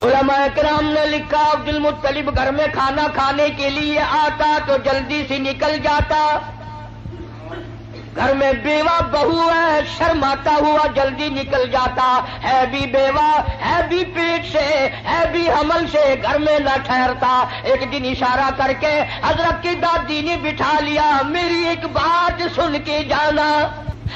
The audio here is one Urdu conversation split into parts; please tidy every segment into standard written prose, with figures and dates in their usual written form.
علماء کرام نے لکھا عبد المطلب گھر میں کھانا کھانے کے لیے آتا تو جلدی سے نکل جاتا. گھر میں بیوہ بہو ہے، شرماتا ہوا جلدی نکل جاتا. ہے بھی بیوہ، ہے بھی پیٹ سے، ہے بھی حمل سے، گھر میں نہ ٹھہرتا. ایک دن اشارہ کر کے حضرت کی دادی نے بٹھا لیا، میری ایک بات سن کے جانا.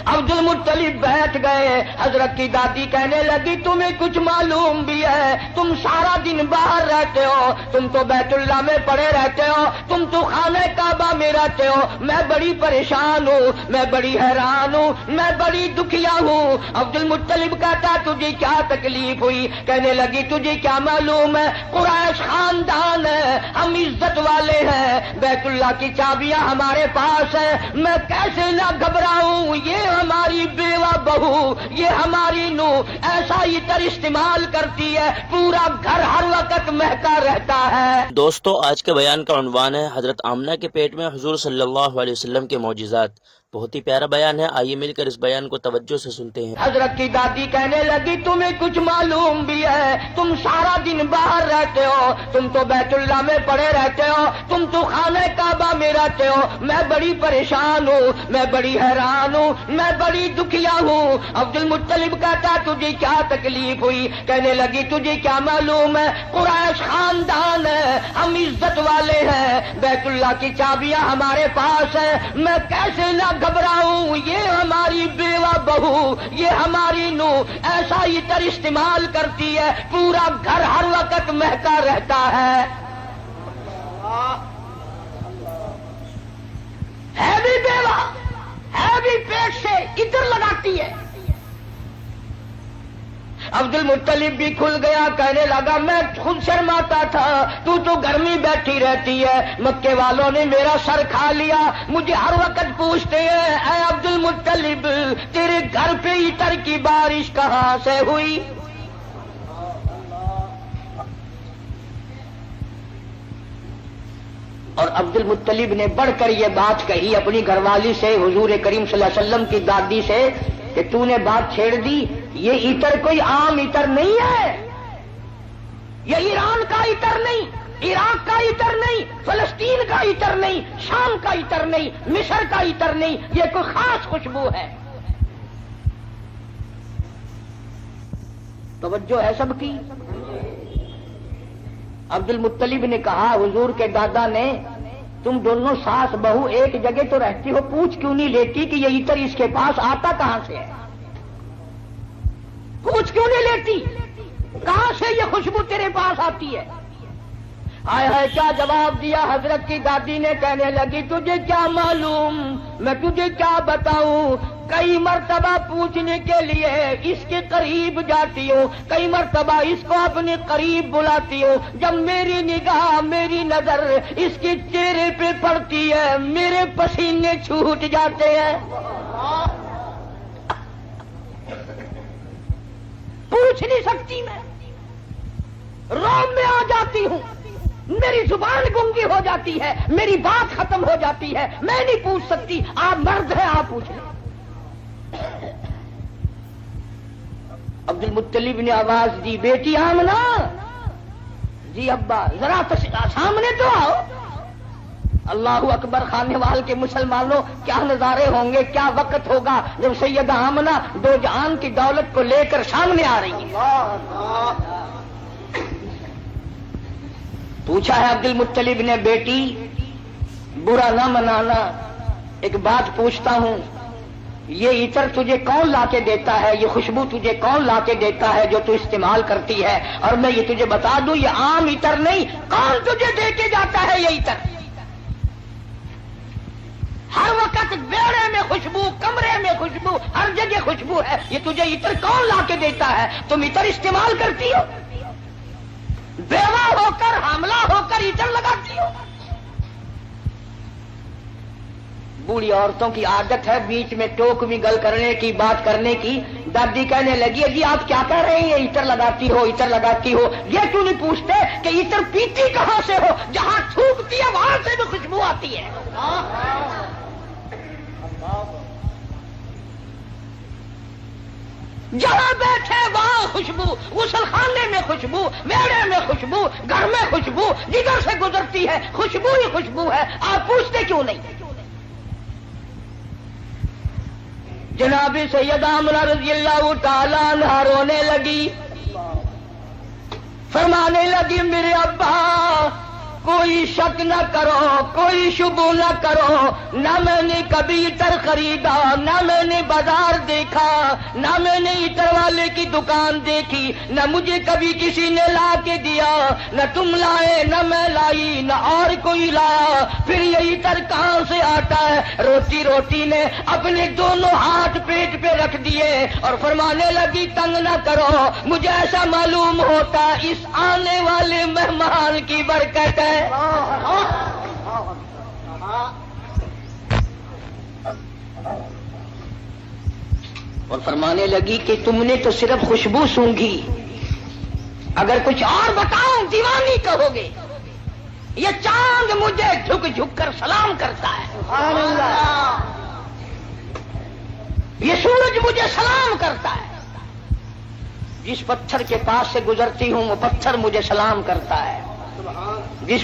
عبد المطلب بیٹھ گئے. حضرت کی دادی کہنے لگی تمہیں کچھ معلوم بھی ہے؟ تم سارا دن باہر رہتے ہو، تم تو بیت اللہ میں پڑے رہتے ہو، تم تو خانہ کعبہ میں رہتے ہو. میں بڑی پریشان ہوں، میں بڑی حیران ہوں، میں بڑی دکھیا ہوں. عبد المطلب کہتا تجھے کیا تکلیف ہوئی؟ کہنے لگی تجھے کیا معلوم ہے، قریش خاندان ہے، ہم عزت والے ہیں، بیت اللہ کی چابیاں ہمارے پاس ہیں، میں کیسے نہ گھبراؤں؟ یہ ہماری بیوہ بہو، یہ ہماری نو ایسا عطر استعمال کرتی ہے، پورا گھر ہر وقت مہکا رہتا ہے. دوستو، آج کے بیان کا عنوان ہے حضرت آمنہ کے پیٹ میں حضور صلی اللہ علیہ وسلم کے معجزات. بہت ہی پیارا بیان ہے، آئیے مل کر اس بیان کو توجہ سے سنتے ہیں. حضرت کی دادی کہنے لگی تمہیں کچھ معلوم بھی ہے؟ تم سارا دن باہر رہتے ہو، تم تو بیت اللہ میں پڑے رہتے ہو، تم تو خانہ کعبہ میں رہتے ہو، میں بڑی پریشان ہوں، میں بڑی حیران ہوں، میں بڑی دکھیا ہوں. عبد المطلب کہتا تجھے کیا تکلیف ہوئی؟ کہنے لگی تجھے کیا معلوم ہے، قریش خاندان ہے، ہم عزت والے ہیں، بیت اللہ کی چابیاں ہمارے پاس ہیں، میں کیسے نہ گھبراؤں؟ یہ ہماری بیوہ بہو، یہ ہماری نو ایسا عطر استعمال کرتی ہے، پورا گھر ہر وقت مہکا رہتا ہے. ہے بھی بیوہ، ہے بھی پیٹ سے، عطر لگاتی ہے. عبد المطلب بھی کھل گیا، کہنے لگا میں خود شرماتا تھا، تو گھر میں بیٹھی رہتی ہے، مکے والوں نے میرا سر کھا لیا، مجھے ہر وقت پوچھتے ہیں اے عبد المطلب تیرے گھر پہ عطر کی بارش کہاں سے ہوئی؟ اور عبد المطلب نے بڑھ کر یہ بات کہی اپنی گھر والی سے، حضور کریم صلی اللہ علیہ وسلم کی دادی سے، کہ تو نے بات چھیڑ دی. یہ عطر کوئی عام عطر نہیں ہے، یہ ایران کا عطر نہیں، عراق کا عطر نہیں، فلسطین کا عطر نہیں، شام کا عطر نہیں، مصر کا عطر نہیں، یہ کوئی خاص خوشبو ہے. توجہ ہے سب کی؟ عبد المطلب نے کہا حضور کے دادا نے تم دونوں ساس بہو ایک جگہ تو رہتی ہو، پوچھ کیوں نہیں لیتی کہ یہ عطر اس کے پاس آتا کہاں سے ہے؟ پوچھ کیوں نہیں لیتی کہاں سے یہ خوشبو تیرے پاس آتی ہے؟ آئے ہے کیا جواب دیا حضرت کی دادی نے. کہنے لگی تجھے کیا معلوم، میں تجھے کیا بتاؤں؟ کئی مرتبہ پوچھنے کے لیے اس کے قریب جاتی ہوں، کئی مرتبہ اس کو اپنے قریب بلاتی ہوں، جب میری نگاہ، میری نظر اس کے چہرے پہ پڑتی ہے میرے پسینے چھوٹ جاتے ہیں. پوچھ نہیں سکتی، میں روم میں آ جاتی ہوں، میری زبان گنگی ہو جاتی ہے، میری بات ختم ہو جاتی ہے، میں نہیں پوچھ سکتی. آپ مرد ہیں، آپ پوچھ لیں. عبد المطلب نے آواز دی بیٹی آمنہ. جی ابا ذرا سامنے تو آؤ. اللہ اکبر، خانے وال کے مسلمانوں کیا نظارے ہوں گے، کیا وقت ہوگا جب سیدہ آمنہ دو جہان کی دولت کو لے کر سامنے آ رہی ہے. پوچھا ہے عبد المطلب نے بیٹی برا نہ منانا، ایک بات پوچھتا ہوں، یہ عطر تجھے کون لا کے دیتا ہے؟ یہ خوشبو تجھے کون لا کے دیتا ہے جو تو استعمال کرتی ہے؟ اور میں یہ تجھے بتا دوں یہ عام عطر نہیں، کون تجھے دے کے جاتا ہے یہ عطر؟ ہر وقت بیڑے میں خوشبو، کمرے میں خوشبو، ہر جگہ خوشبو ہے، یہ تجھے عطر کون لا کے دیتا ہے؟ تم عطر استعمال کرتی ہو، بیوہ ہو کر، حاملہ ہو کر عطر لگاتی ہو. بوڑھی عورتوں کی عادت ہے بیچ میں ٹوک بھی گل کرنے کی، بات کرنے کی. دادی کہنے لگی جی آپ کیا کہہ رہے ہیں، عطر لگاتی ہو، عطر لگاتی ہو. یہ کیوں نہیں پوچھتے کہ عطر پیتی کہاں سے ہو؟ جہاں تھوکتی ہے وہاں سے بھی خوشبو آتی ہے. جہاں بیٹھے وہاں خوشبو، غسل خانے میں خوشبو، میڑے میں خوشبو، گھر میں خوشبو، جدھر سے گزرتی ہے خوشبو ہی خوشبو ہے. آپ پوچھتے کیوں نہیں؟ جناب سیدہ آمنہ رضی اللہ تعالیٰ عنہا رونے لگی، فرمانے لگی میرے ابا کوئی شک نہ کرو، کوئی شبہ نہ کرو، نہ میں نے کبھی عطر خریدا، نہ میں نے بازار دیکھا، نہ میں نے عطر والے کی دکان دیکھی، نہ مجھے کبھی کسی نے لا کے دیا، نہ تم لائے نہ میں لائی نہ اور کوئی لایا، پھر یہ عطر کہاں سے آتا ہے؟ روتی روتی نے اپنے دونوں ہاتھ پیٹ پہ رکھ دیے اور فرمانے لگی تنگ نہ کرو، مجھے ایسا معلوم ہوتا اس آنے والے مہمان کی برکت ہے. اور فرمانے لگی کہ تم نے تو صرف خوشبو سونگھی، اگر کچھ اور بتاؤں دیوانی کہو گے. یہ چاند مجھے جھک جھک کر سلام کرتا ہے، سبحان اللہ. یہ سورج مجھے سلام کرتا ہے، جس پتھر کے پاس سے گزرتی ہوں وہ پتھر مجھے سلام کرتا ہے، جس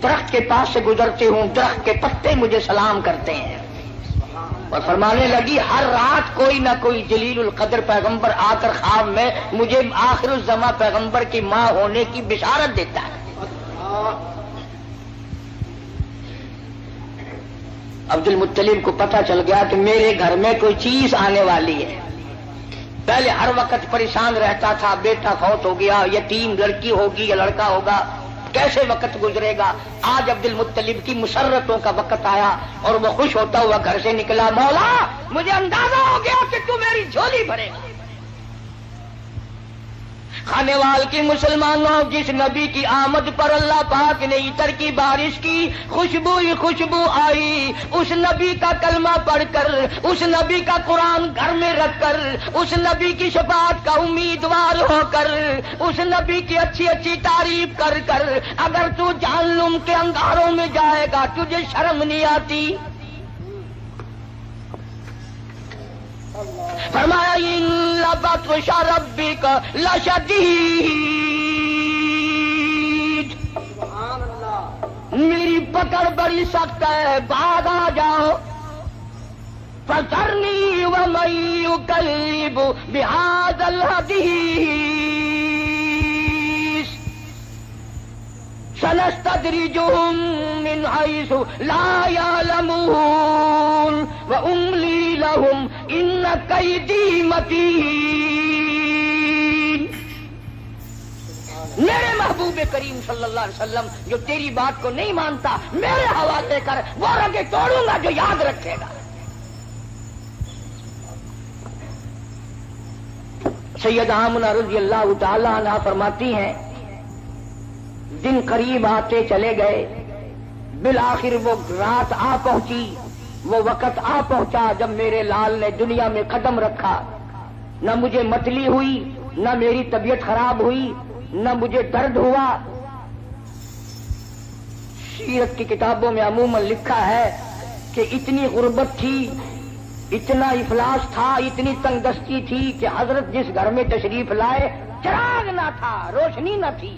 درخت کے پاس سے گزرتی ہوں درخت کے پتے مجھے سلام کرتے ہیں. اور فرمانے لگی ہر رات کوئی نہ کوئی جلیل القدر پیغمبر آ کر خواب میں مجھے آخر الزماں پیغمبر کی ماں ہونے کی بشارت دیتا ہے. عبد المطلب کو پتہ چل گیا کہ میرے گھر میں کوئی چیز آنے والی ہے. پہلے ہر وقت پریشان رہتا تھا، بیٹا فوت ہو گیا، یتیم لڑکی ہوگی یا لڑکا ہوگا، کیسے وقت گزرے گا. آج عبد المطلب کی مسرتوں کا وقت آیا اور وہ خوش ہوتا ہوا گھر سے نکلا. مولا مجھے اندازہ ہو گیا کہ تو میری جھولی بھرے گا. کھانے وال کی مسلمانوں، جس نبی کی آمد پر اللہ پاک نے عطر کی بارش کی، خوشبو ہی خوشبو آئی. اس نبی کا کلمہ پڑھ کر، اس نبی کا قرآن گھر میں رکھ کر، اس نبی کی شفاعت کا امیدوار ہو کر، اس نبی کی اچھی اچھی تعریف کر کر اگر تو جہنم کے انگاروں میں جائے گا تجھے شرم نہیں آتی؟ فرمایا ان بطش ربک لشدید، میری پکڑ بڑی سخت ہے، بعد آ جاؤ. فذرنی ومن یکذب بہذا الحدیث سنستدرجهم من حيث لا يعلمون وأملي لهم إن كيدي متين. میرے محبوب کریم صلی اللہ علیہ وسلم جو تیری بات کو نہیں مانتا میرے حوالے کر، وہ رگے توڑوں گا جو یاد رکھے گا. سیدہ آمنہ رضی اللہ تعالی عنہا فرماتی ہیں دن قریب آتے چلے گئے، بالآخر وہ رات آ پہنچی، وہ وقت آ پہنچا جب میرے لال نے دنیا میں قدم رکھا. نہ مجھے متلی ہوئی، نہ میری طبیعت خراب ہوئی، نہ مجھے درد ہوا. سیرت کی کتابوں میں عموماً لکھا ہے کہ اتنی غربت تھی، اتنا افلاس تھا، اتنی تنگ دستی تھی کہ حضرت جس گھر میں تشریف لائے چراغ نہ تھا، روشنی نہ تھی.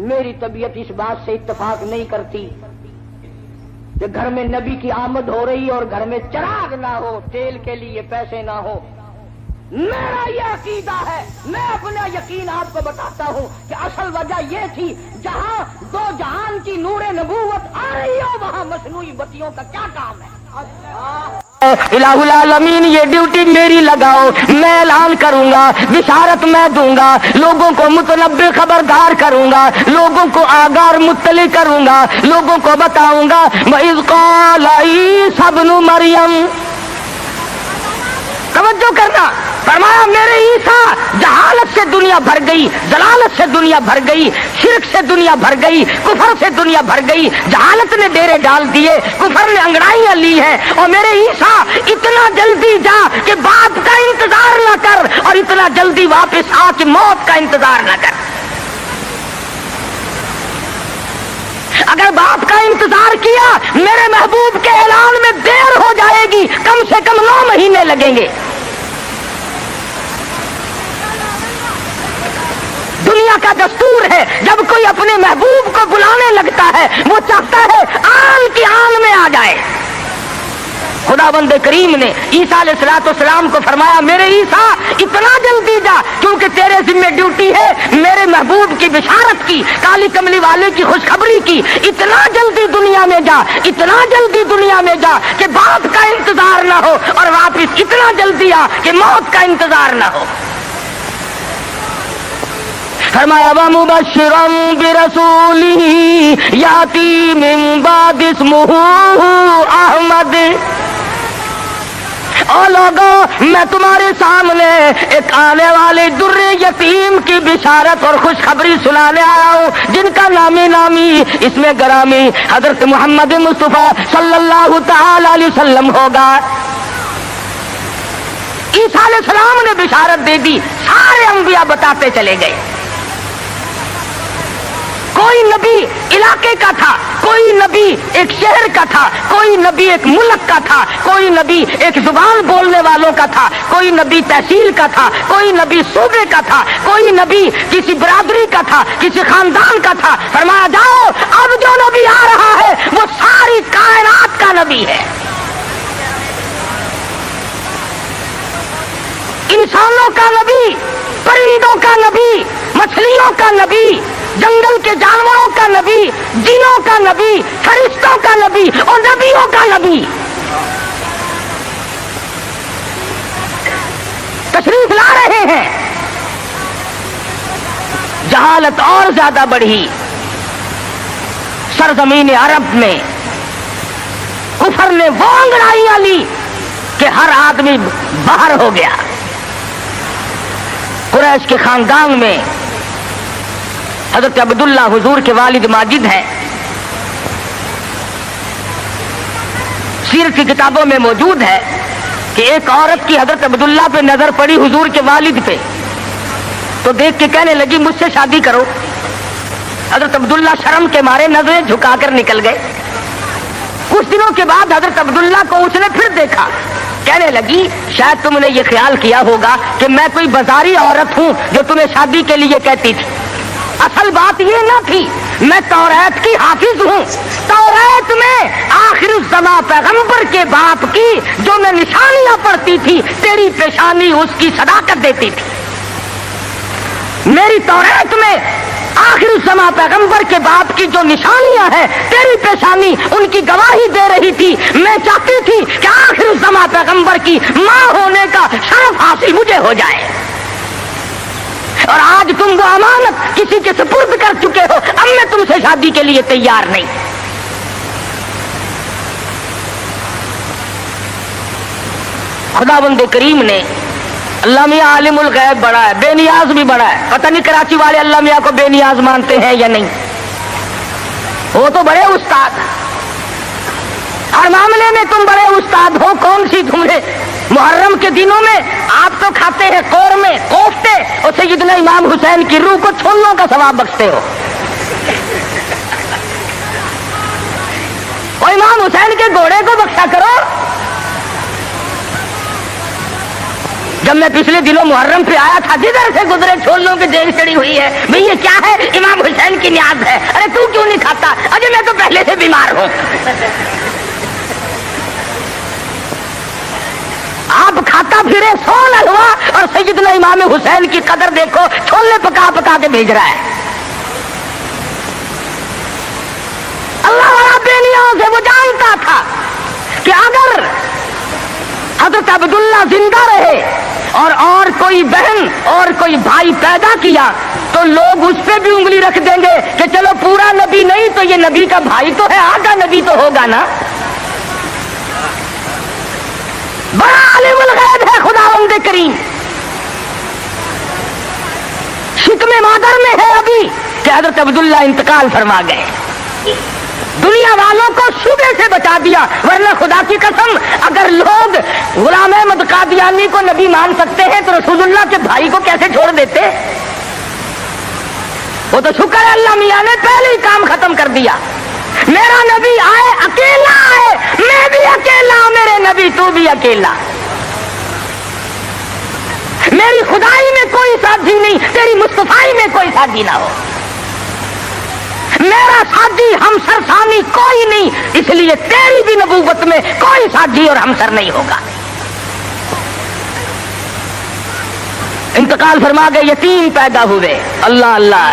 میری طبیعت اس بات سے اتفاق نہیں کرتی کہ گھر میں نبی کی آمد ہو رہی اور گھر میں چراغ نہ ہو، تیل کے لیے پیسے نہ ہو. میرا یہ عقیدہ ہے، میں اپنا یقین آپ کو بتاتا ہوں کہ اصل وجہ یہ تھی جہاں دو جہان کی نور نبوت آ رہی ہو وہاں مصنوعی بتیوں کا کیا کام ہے. الہ العالمین یہ ڈیوٹی میری لگاؤ، میں اعلان کروں گا، بشارت میں دوں گا، لوگوں کو متنبع خبردار کروں گا، لوگوں کو آگاہ مطلع کروں گا، لوگوں کو بتاؤں گا. وَإِذْ قَالَ عِیسیٰ ابْنُ مَرْیَم، توجہ کرنا، فرمایا میرے عیسیٰ جہالت سے دنیا بھر گئی، ضلالت سے دنیا بھر گئی، شرک سے دنیا بھر گئی، کفر سے دنیا بھر گئی. جہالت نے ڈیرے ڈال دیے، کفر نے انگڑائیاں لی ہیں. اور میرے عیسیٰ اتنا جلدی جا کہ باپ کا انتظار نہ کر، اور اتنا جلدی واپس آ کے موت کا انتظار نہ کر. اگر باپ کا انتظار کیا میرے محبوب کے اعلان میں دیر ہو جائے گی، کم سے کم 9 مہینے لگیں گے۔ دنیا کا دستور ہے جب کوئی اپنے محبوب کو بلانے لگتا ہے وہ چاہتا ہے آن کی آن میں آ جائے۔ خداوند کریم نے عیسیٰ علیہ السلام کو فرمایا میرے عیسیٰ اتنا جلدی جا، کیونکہ تیرے ذمہ ڈیوٹی ہے میرے محبوب کی بشارت کی، کالی کملی والے کی خوشخبری کی۔ اتنا جلدی دنیا میں جا، اتنا جلدی دنیا میں جا کہ باپ کا انتظار نہ ہو، اور واپس اتنا جلدی آ کہ موت کا انتظار نہ ہو۔ فرمایا وَمُبَشِّرًا بِرَسُولٍ يَأْتِي مِن بَعْدِهِ اسْمُهُ أَحْمَدُ۔ او لوگوں میں تمہارے سامنے ایک آنے والے در یتیم کی بشارت اور خوشخبری سنانے آیا ہوں، جن کا نامی اس میں گرامی حضرت محمد مصطفیٰ صلی اللہ تعالی علیہ وسلم ہوگا۔ عیسیٰ علیہ السلام نے بشارت دے دی، سارے انبیاء بتاتے چلے گئے۔ کوئی نبی علاقے کا تھا، کوئی نبی ایک شہر کا تھا، کوئی نبی ایک ملک کا تھا، کوئی نبی ایک زبان بولنے والوں کا تھا، کوئی نبی تحصیل کا تھا، کوئی نبی صوبے کا تھا، کوئی نبی کسی برادری کا تھا، کسی خاندان کا تھا۔ فرمایا جاؤ اب جو نبی آ رہا ہے وہ ساری کائنات کا نبی ہے، انسانوں کا نبی، پرندوں کا نبی، مچھلیوں کا نبی، جنگل کے جانوروں کا نبی، جنوں کا نبی، فرشتوں کا نبی اور نبیوں کا نبی۔ تشریف لا رہے ہیں۔ جہالت اور زیادہ بڑھی سرزمین عرب میں، کفر نے وہ انگڑائیاں لی کہ ہر آدمی باہر ہو گیا۔ قریش کے خاندان میں حضرت عبداللہ حضور کے والد ماجد ہیں، سیرت کی کتابوں میں موجود ہے کہ ایک عورت کی حضرت عبداللہ پہ نظر پڑی حضور کے والد پہ، تو دیکھ کے کہنے لگی مجھ سے شادی کرو۔ حضرت عبداللہ شرم کے مارے نظریں جھکا کر نکل گئے۔ کچھ دنوں کے بعد حضرت عبداللہ کو اس نے پھر دیکھا، کہنے لگی شاید تم نے یہ خیال کیا ہوگا کہ میں کوئی بازاری عورت ہوں جو تمہیں شادی کے لیے کہتی تھی۔ اصل بات یہ نہ تھی، میں توریت کی حافظ ہوں۔ توریت میں آخر الزمان پیغمبر کے باپ کی جو میں نشانیاں پڑھتی تھی، تیری پیشانی اس کی صداقت دیتی تھی۔ میری توریت میں آخر الزمان پیغمبر کے باپ کی جو نشانیاں ہیں، تیری پیشانی ان کی گواہی دے رہی تھی۔ میں چاہتی تھی کہ آخر الزمان پیغمبر کی ماں ہونے کا شرف حاصل مجھے ہو جائے، اور آج تم وہ امانت کسی کے سپرد کر چکے ہو، اب میں تم سے شادی کے لیے تیار نہیں۔ خداوند کریم نے، اللہ میاں عالم الغیب بڑا ہے، بے نیاز بھی بڑا ہے۔ پتہ نہیں کراچی والے اللہ میاں کو بے نیاز مانتے ہیں یا نہیں، وہ تو بڑے استاد، ہر معاملے میں تم بڑے استاد ہو۔ کون سی تمہیں محرم کے دنوں میں آپ تو کھاتے ہیں قورمے کوفتے، اور سیدنا امام حسین کی روح کو چھولوں کا ثواب بخشتے ہو۔ اور امام حسین کے گھوڑے کو بخشا کرو۔ جب میں پچھلے دنوں محرم پہ آیا تھا، جدھر سے گزرے چھولوں کی دیگ چڑی ہوئی ہے، بھئی یہ کیا ہے؟ امام حسین کی نیاز ہے۔ ارے تو کیوں نہیں کھاتا؟ اجے میں تو پہلے سے بیمار ہوں۔ آپ کھاتا پھرے سو نہ ہوا، اور سیدنا امام حسین کی قدر دیکھو، چھولے پکا پکا کے بھیج رہا ہے۔ اللہ والا بے نیاز ہے، وہ جانتا تھا کہ اگر حضرت عبداللہ زندہ رہے اور کوئی بہن اور کوئی بھائی پیدا کیا تو لوگ اس پہ بھی انگلی رکھ دیں گے کہ چلو پورا نبی نہیں تو یہ نبی کا بھائی تو ہے، آدھا نبی تو ہوگا نا۔ بڑا عالم الغیب ہے خداوند کریم۔ شکم مادر میں ہے ابھی کہ حضرت عبداللہ انتقال فرما گئے، دنیا والوں کو شبے سے بچا دیا، ورنہ خدا کی قسم اگر لوگ غلام احمد قادیانی کو نبی مان سکتے ہیں تو رسول اللہ کے بھائی کو کیسے چھوڑ دیتے؟ وہ تو شکر ہے اللہ میاں نے پہلے ہی کام ختم کر دیا۔ میرا نبی آئے اکیلا آئے، میں بھی اکیلا، میرے نبی تو بھی اکیلا، میری خدائی میں کوئی ساتھی نہیں، تیری مصطفائی میں کوئی ساتھی نہ ہو، میرا ساتھی ہمسر ثانی کوئی نہیں، اس لیے تیری بھی نبوت میں کوئی ساتھی اور ہمسر نہیں ہوگا۔ انتقال فرما گئے، یتیم پیدا ہوئے، اللہ اللہ،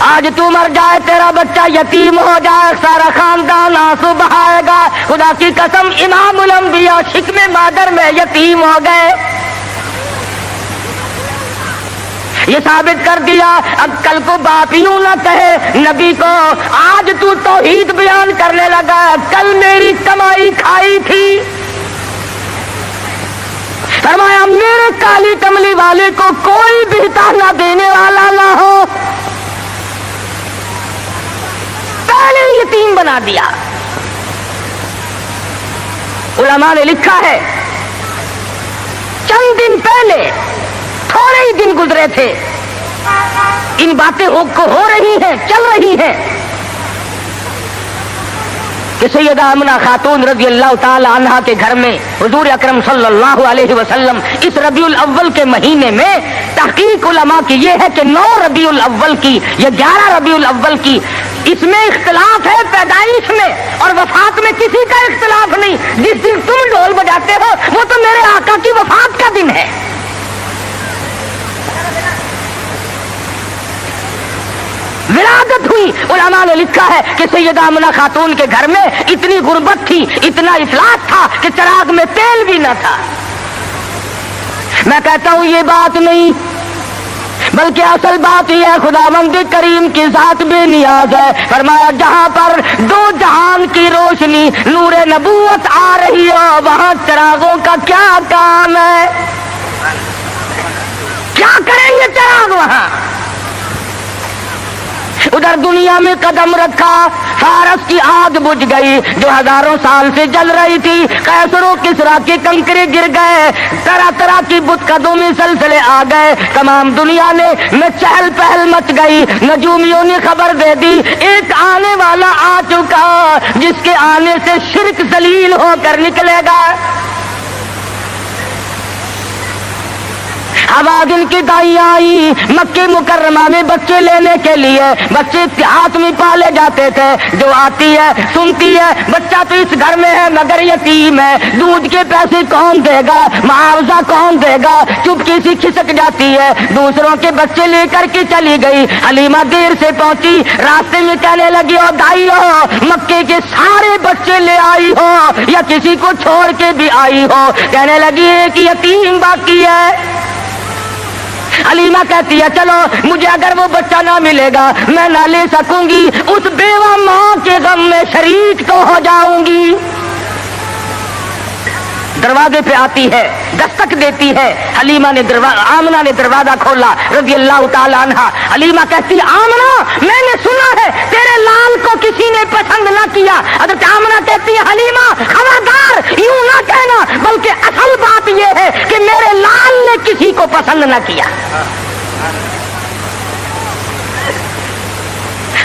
آج تو مر جائے تیرا بچہ یتیم ہو جائے، سارا خاندان آنسو بہائے گا، خدا کی قسم امام الانبیاء شکم مادر میں یتیم ہو گئے۔ یہ ثابت کر دیا اب کل کو باپ یوں نہ کہے نبی کو، آج تو توحید بیان کرنے لگا، کل میری کمائی کھائی تھی۔ فرمایا میرے کالی کملی والے کو کوئی بھی تانا دینے والا نہ ہو، پہلے یتیم بنا دیا۔ علماء نے لکھا ہے چند دن پہلے، تھوڑے ہی دن گزرے تھے، ان باتیں ہو رہی ہیں، چل رہی ہیں کہ سیدہ آمنہ خاتون رضی اللہ تعالی عنہا کے گھر میں حضور اکرم صلی اللہ علیہ وسلم اس ربیع الاول کے مہینے میں، تحقیق علماء کی یہ ہے کہ 9 ربیع الاول کی یا 11 ربیع الاول کی، اس میں اختلاف ہے پیدائش میں، اور وفات میں کسی کا اختلاف نہیں۔ جس دن تم ڈھول بجاتے ہو وہ تو میرے آقا کی وفات کا دن ہے۔ ولادت ہوئی، علماء نے لکھا ہے کہ سیدہ آمنہ خاتون کے گھر میں اتنی غربت تھی، اتنا افلاس تھا کہ چراغ میں تیل بھی نہ تھا۔ میں کہتا ہوں یہ بات نہیں، بلکہ اصل بات یہ ہے خداوند کریم کی ذات بے نیاز ہے۔ فرمایا جہاں پر 2 جہان کی روشنی نور نبوت آ رہی ہو، وہاں چراغوں کا کیا کام ہے؟ کیا کریں گے چراغ وہاں؟ ادھر دنیا میں قدم رکھا، فارس کی آگ بجھ گئی جو ہزاروں سال سے جل رہی تھی، قیصر و کسریٰ کے کنکرے گر گئے، طرح طرح کی بت قدوں میں سلسلے آ گئے، تمام دنیا میں چہل پہل مچ گئی۔ نجومیوں نے خبر دے دی ایک آنے والا آ چکا جس کے آنے سے شرک ذلیل ہو کر نکلے گا۔ آواز ان کی دائی آئی مکہ مکرمہ میں بچے لینے کے لیے، بچے ہاتھ میں پالے جاتے تھے، جو آتی ہے سنتی ہے بچہ تو اس گھر میں ہے مگر یتیم ہے، دودھ کے پیسے کون دے گا، معاوضہ کون دے گا، چپکی سی کھسک جاتی ہے، دوسروں کے بچے لے کر کے چلی گئی۔ حلیمہ دیر سے پہنچی، راستے میں کہنے لگی او دائی ہو، مکے کے سارے بچے لے آئی ہو یا کسی کو چھوڑ کے بھی آئی ہو؟ کہنے لگی ایک یتیم باقی ہے۔ حلیمہ کہتی ہے چلو مجھے اگر وہ بچہ نہ ملے گا میں نہ لے سکوں گی، اس بیوہ ماں کے غم میں شریک تو ہو جاؤں گی۔ دروازے پہ آتی ہے، دستک دیتی ہے، حلیمہ نے آمنہ نے دروازہ کھولا رضی اللہ تعالی عنہا۔ حلیمہ کہتی آمنہ میں نے سنا ہے تیرے لال کو کسی نے پسند نہ کیا۔ حضرت آمنہ کہتی ہے حلیمہ خبردار یوں نہ کہنا، بلکہ اصل بات یہ ہے کہ میرے لال نے کسی کو پسند نہ کیا۔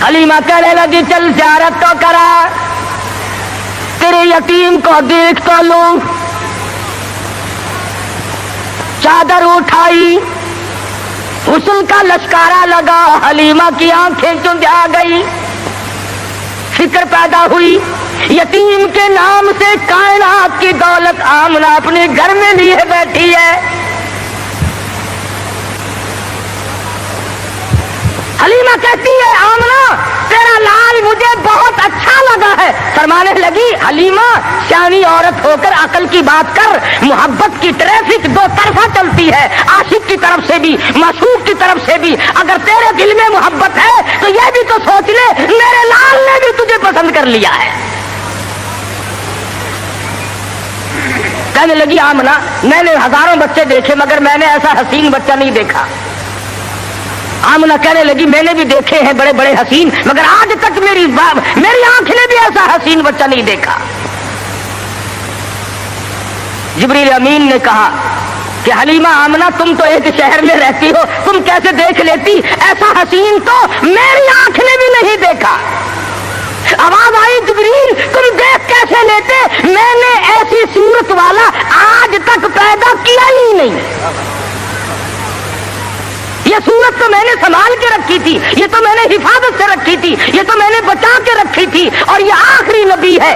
حلیمہ کہنے لگی چل زیارت تو کرا، تیرے یتیم کو دیکھ تو لوں۔ چادر اٹھائی، حسن کا لشکارا لگا، حلیمہ کی آنکھیں چند آ گئی، فکر پیدا ہوئی یتیم کے نام سے کائنات کی دولت آمنہ اپنے گھر میں لیے بیٹھی ہے۔ حلیمہ کہتی ہے آمنہ تیرا لال مجھے بہت اچھا لگا ہے۔ فرمانے لگی حلیمہ سیانی عورت ہو کر عقل کی بات کر، محبت کی ٹریفک 2 طرفہ چلتی ہے، عاشق کی طرف سے بھی معشوق کی طرف سے بھی۔ اگر تیرے دل میں محبت ہے تو یہ بھی تو سوچ لے میرے لال نے بھی تجھے پسند کر لیا ہے۔ کہنے لگی آمنہ میں نے ہزاروں بچے دیکھے مگر میں نے ایسا حسین بچہ نہیں دیکھا۔ آمنہ کہنے لگی میں نے بھی دیکھے ہیں بڑے بڑے حسین مگر آج تک میری آنکھ نے بھی ایسا حسین بچہ نہیں دیکھا۔ جبریل امین نے کہا کہ حلیمہ آمنہ تم تو ایک شہر میں رہتی ہو، تم کیسے دیکھ لیتی؟ ایسا حسین تو میری آنکھ نے بھی نہیں دیکھا۔ آواز آئی جبریل تم دیکھ کیسے لیتے؟ میں نے ایسی صورت والا آج تک پیدا کیا ہی نہیں. یہ صورت تو میں نے سنبھال کے رکھی تھی، یہ تو میں نے حفاظت سے رکھی تھی، یہ تو میں نے بچا کے رکھی تھی، اور یہ آخری نبی ہے.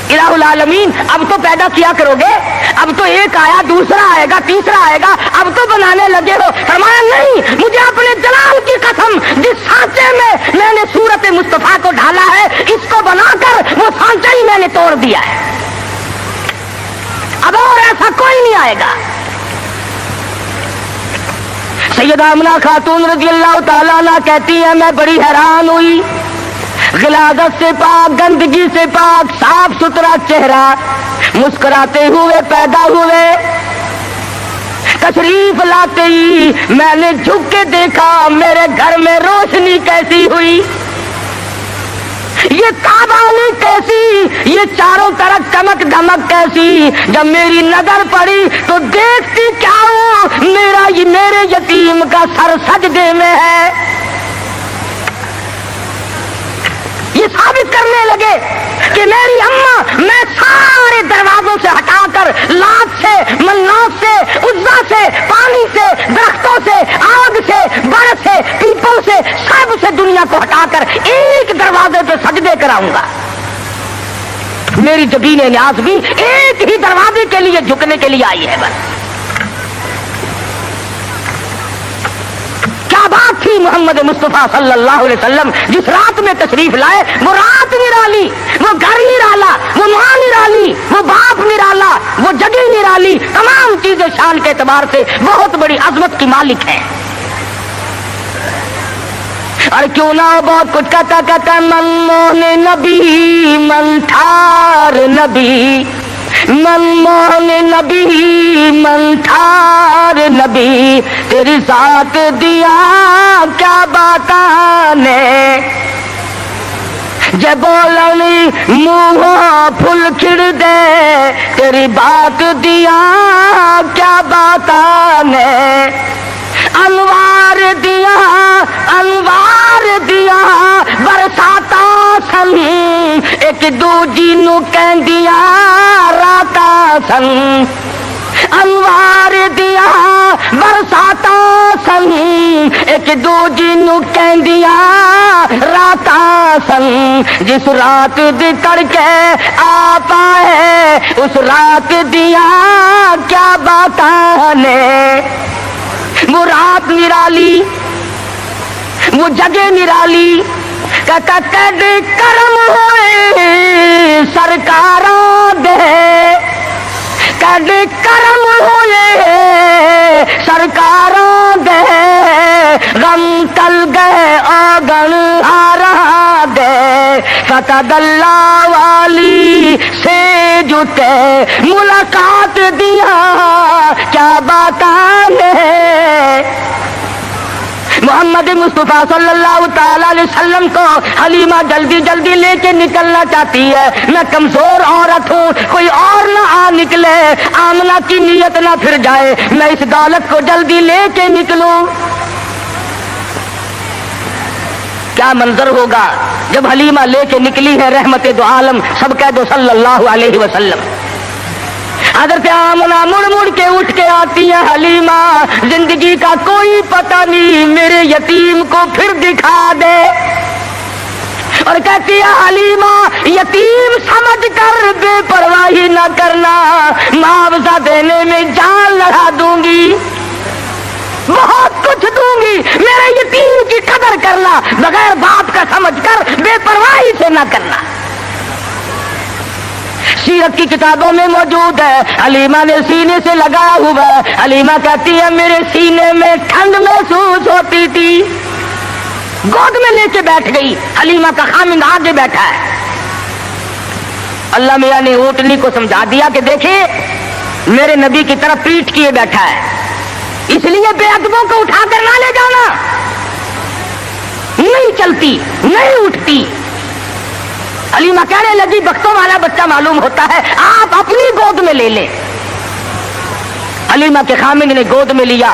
الہ العالمین اب تو پیدا کیا کرو گے، اب تو ایک آیا دوسرا آئے گا تیسرا آئے گا، اب تو بنانے لگے ہو. فرمایا نہیں، مجھے اپنے جلال کی قسم، جس سانچے میں نے صورت مصطفیٰ کو ڈھالا ہے اس کو بنا کر وہ سانچہ ہی میں نے توڑ دیا ہے، اب اور ایسا کوئی نہیں آئے گا. سیدہ آمنہ خاتون رضی اللہ تعالیٰ عنہ کہتی ہیں میں بڑی حیران ہوئی، غلاظت سے پاک، گندگی سے پاک، صاف ستھرا چہرہ، مسکراتے ہوئے پیدا ہوئے. تشریف لاتے ہی میں نے جھک کے دیکھا میرے گھر میں روشنی کیسی ہوئی، یہ تابانی کیسی، یہ چاروں طرف چمک دھمک کیسی. جب میری نظر پڑی تو دیکھتی کیا ہوں، میرے یتیم کا سر سجدے میں ہے. یہ ثابت کرنے لگے کہ میری اماں، میں سارے دروازوں سے ہٹا کر، لات سے، منات سے، عزا سے، پانی سے، درختوں سے، آگ سے، برف سے، پیپل سے، سب سے دنیا کو ہٹا کر ایک دروازے پہ سجدے کراؤں گا. میری جبین نیاز بھی ایک ہی دروازے کے لیے جھکنے کے لیے آئی ہے. بس کیا بات تھی محمد مصطفیٰ صلی اللہ علیہ وسلم جس رات میں تشریف لائے، وہ رات نرالی، وہ گھر نرالا، وہ ماں نرالی، وہ باپ نرالا، وہ جگہ نرالی، تمام چیزیں شان کے اعتبار سے بہت بڑی عظمت کی مالک ہیں. اور کیوں نہ بہت کچھ کہتا من موہن نبی، من ٹھار نبی، من موہن نبی، من ٹھار نبی، تیری ذات دیا کیا باتانے، جب بولنی منہ پھل کھڑ دے، تیری بات دیا کیا باتانے. انوار دیا، انوار دیا برساتا سن، ایک دوجی نو کہندیا راتا سن. انوار دیا برساتا سن، ایک دوجی نو کہندیا راتا سن. جس رات دی تڑکے آ پائے، اس رات دیا کیا باتاں نے. وہ رات نرالی، وہ جگہ نرالی. کہتا کد کرم ہوئے سرکاراں دے، کد کرم ہوئے سرکاراں دے، غم تل گئے آگن ہاراں دے. فتح اللہ والی سے جتے ملاقات دیا کیا باتاں ہے. محمد مصطفیٰ صلی اللہ تعالی علیہ وسلم کو حلیمہ جلدی جلدی لے کے نکلنا چاہتی ہے. میں کمزور عورت ہوں، کوئی اور نہ آ نکلے، آمنہ کی نیت نہ پھر جائے، میں اس دولت کو جلدی لے کے نکلوں. کیا منظر ہوگا جب حلیمہ لے کے نکلی ہے رحمت دو عالم، سب کہہ دو صلی اللہ علیہ وسلم. حضرت آمنہ مڑ مڑ کے اٹھ کے آتی ہے، حلیمہ زندگی کا کوئی پتہ نہیں، میرے یتیم کو پھر دکھا دے. اور کہتی ہے حلیمہ یتیم سمجھ کر بے پرواہی نہ کرنا، معاوضہ دینے میں جان لڑا دوں گی، بہت کچھ دوں گی، میرے یتیم کی قدر کرنا، بغیر باپ کا سمجھ کر بے پرواہی سے نہ کرنا. سیرت کی کتابوں میں موجود ہے، حلیمہ نے سینے سے لگا ہوا ہے. حلیمہ کہتی ہے میرے سینے میں ٹھنڈ محسوس ہوتی تھی. گود میں لے کے بیٹھ گئی، حلیمہ کا خامند آگے بیٹھا ہے. اللہ میاں نے اونٹنی کو سمجھا دیا کہ دیکھیں میرے نبی کی طرف پیٹھ کیے بیٹھا ہے، اس لیے بے ادبوں کو اٹھا کر نہ لے جانا. نہیں چلتی، نہیں اٹھتی. حلیمہ کہنے لگی بختوں والا بچہ معلوم ہوتا ہے، آپ اپنی گود میں لے لیں. حلیمہ کے خامند نے گود میں لیا،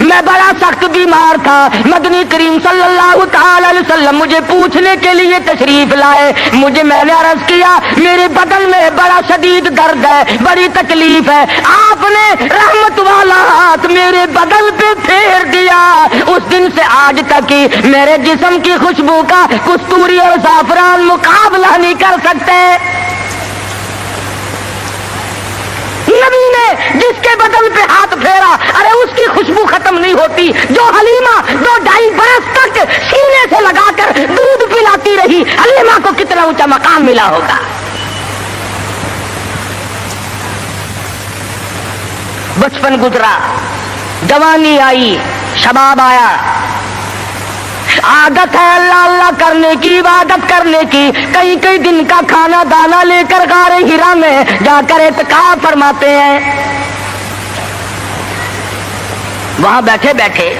میں بڑا سخت بیمار تھا، مدنی کریم صلی اللہ تعالی علیہ وسلم مجھے پوچھنے کے لیے تشریف لائے، میں نے عرض کیا میرے بدن میں بڑا شدید درد ہے، بڑی تکلیف ہے، آپ نے رحمت والا ہاتھ میرے بدن پہ پھیر دیا، اس دن سے آج تک ہی میرے جسم کی خوشبو کا کستوری اور زعفران مقابلہ نہیں کر سکتے۔ نبی نے جس کے بدن پہ ہاتھ پھیرا، ارے اس کی خوشبو ختم نہیں ہوتی، جو حلیمہ 2-2.5 برس تک سینے سے لگا کر دودھ پلاتی رہی، حلیمہ کو کتنا اونچا مقام ملا ہوگا۔ بچپن گزرا، جوانی آئی، شباب آیا، عادت ہے اللہ اللہ کرنے کی، عبادت کرنے کی، کئی دن کا کھانا دانا لے کر غار ہرا میں جا کر اعتکاف فرماتے ہیں۔ وہاں بیٹھے بیٹھے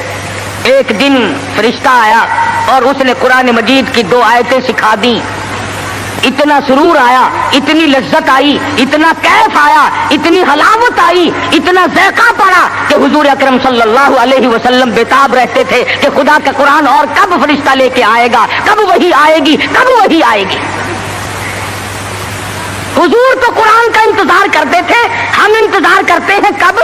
ایک دن فرشتہ آیا اور اس نے قرآن مجید کی 2 آیتیں سکھا دی۔ اتنا سرور آیا، اتنی لذت آئی، اتنا کیف آیا، اتنی حلاوت آئی، اتنا ذائقہ پڑا کہ حضور اکرم صلی اللہ علیہ وسلم بےتاب رہتے تھے کہ خدا کا قرآن اور کب فرشتہ لے کے آئے گا، کب وہی آئے گی، کب وہی آئے گی۔ حضور تو قرآن کا انتظار کرتے تھے، ہم انتظار کرتے ہیں کب؟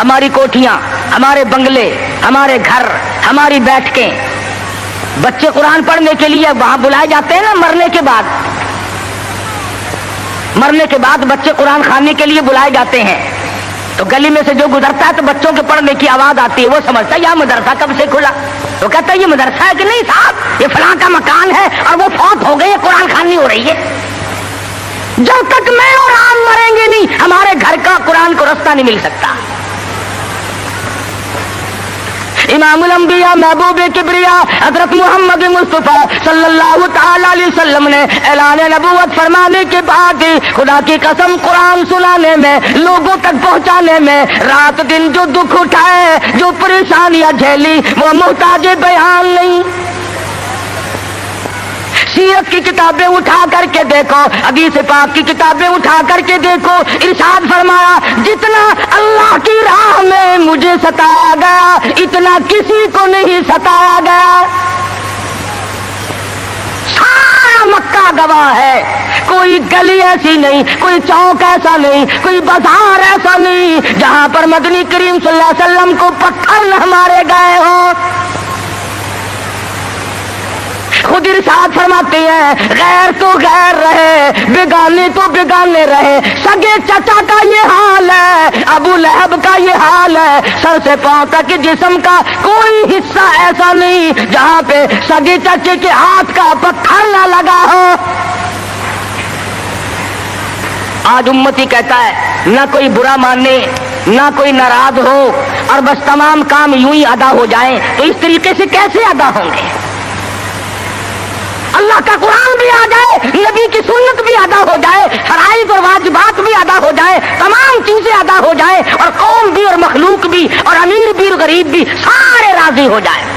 ہماری کوٹھیاں، ہمارے بنگلے، ہمارے گھر، ہماری بیٹھکیں، بچے قرآن پڑھنے کے لیے وہاں بلائے جاتے ہیں نا، مرنے کے بعد بچے قرآن خانے کے لیے بلائے جاتے ہیں، تو گلی میں سے جو گزرتا ہے تو بچوں کے پڑھنے کی آواز آتی ہے، وہ سمجھتا ہے یہ مدرسہ کب سے کھلا، وہ کہتا ہے یہ مدرسہ ہے کہ نہیں صاحب، یہ فلاں کا مکان ہے اور وہ فوت ہو گئی ہے، قرآن خوانی ہو رہی ہے۔ جب تک میں اور آپ مریں گے نہیں، ہمارے گھر کا قرآن کو رستہ نہیں مل سکتا۔ امام الانبیاء محبوب کبریا حضرت محمد مصطفیٰ صلی اللہ تعالی علیہ وسلم نے اعلان نبوت فرمانے کے بعد خدا کی قسم قرآن سنانے میں، لوگوں تک پہنچانے میں، رات دن جو دکھ اٹھائے، جو پریشانیاں جھیلی، وہ محتاج بیان نہیں۔ سیرت کی کتابیں اٹھا کر کے دیکھو، حدیث پاک کی کتابیں اٹھا کر کے دیکھو، ارشاد فرمایا جتنا اللہ کی راہ میں مجھے ستایا گیا اتنا کسی کو نہیں ستایا گیا۔ سارا مکہ گواہ ہے، کوئی گلی ایسی نہیں، کوئی چوک ایسا نہیں، کوئی بازار ایسا نہیں جہاں پر مدنی کریم صلی اللہ علیہ وسلم کو پتھر نہ مارے گئے ہوں۔ خود ارشاد فرماتے ہیں غیر تو غیر رہے، بیگانے تو بیگانے رہے، سگے چچا کا یہ حال ہے، ابو لہب کا یہ حال ہے، سر سے پاؤں تک جسم کا کوئی حصہ ایسا نہیں جہاں پہ سگے چچے کے ہاتھ کا پتھر نہ لگا ہو۔ آج امتی کہتا ہے نہ کوئی برا مانے، نہ کوئی ناراض ہو، اور بس تمام کام یوں ہی ادا ہو جائیں، تو اس طریقے سے کیسے ادا ہوں گے؟ اللہ کا قرآن بھی آ جائے، نبی کی سنت بھی ادا ہو جائے، فرائض اور واجبات بھی ادا ہو جائے، تمام چیزیں ادا ہو جائے، اور قوم بھی اور مخلوق بھی اور امیر بھی اور غریب بھی سارے راضی ہو جائے۔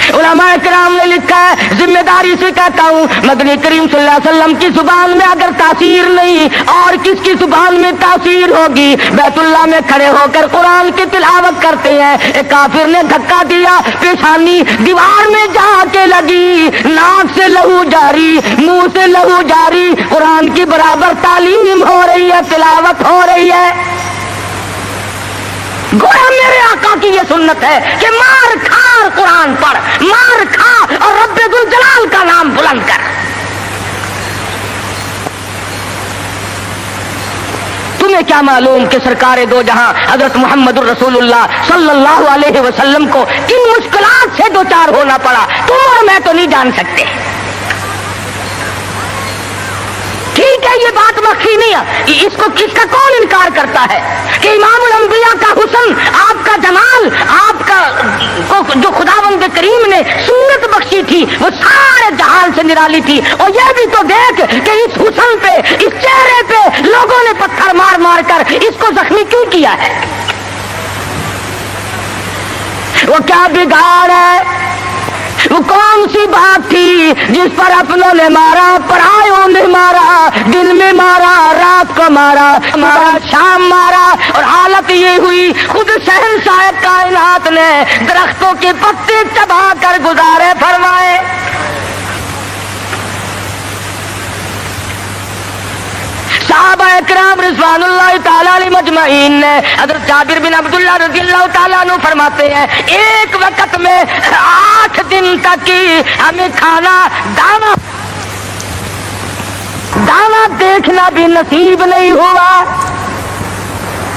علماء کرام نے لکھا ہے، ذمہ داری سے کہتا ہوں، مدنی کریم صلی اللہ علیہ وسلم کی زبان میں اگر تاثیر نہیں اور کس کی زبان میں تاثیر ہوگی؟ بیت اللہ میں کھڑے ہو کر قرآن کی تلاوت کرتے ہیں، ایک کافر نے دھکا دیا، پیشانی دیوار میں جا کے لگی، ناک سے لہو جاری، منہ سے لہو جاری، قرآن کی برابر تعلیم ہو رہی ہے، تلاوت ہو رہی ہے۔ گویا میرے آقا کی یہ سنت ہے کہ مار کھار قرآن پڑھ، مار کھا اور رب ذوالجلال کا نام بلند کر۔ تمہیں کیا معلوم کہ سرکار دو جہاں حضرت محمد الرسول اللہ صلی اللہ علیہ وسلم کو کن مشکلات سے دوچار ہونا پڑا، تم اور میں تو نہیں جان سکتے۔ ٹھیک ہے یہ بات مخفی نہیں ہے، اس کا کون انکار کرتا ہے کہ امام الانبیاء کا حسن، آپ کا جمال، آپ کا جو خداوند کریم نے سنت بخشی تھی وہ سارے جہان سے نرالی تھی، اور یہ بھی تو دیکھ کہ اس حسن پہ، اس چہرے پہ لوگوں نے پتھر مار مار کر اس کو زخمی کیوں کیا ہے؟ وہ کیا بگاڑ ہے، وہ وہ کون سی بات تھی جس پر اپنوں نے مارا، پرایوں نے مارا، دن میں مارا، رات کو مارا، شام مارا، اور حالت یہ ہوئی خود شہنشاہ کائنات نے درختوں کے پتے چبا کر گزارے فرمائے۔ صحابہ اکرام رضوان اللہ تعالیٰ علیہ مجمعین نے، حضرت جابر بن عبداللہ رضی اللہ تعالیٰ عنہ فرماتے ہیں ایک وقت میں 8 دن تک کی ہمیں کھانا دانا دیکھنا بھی نصیب نہیں ہوا۔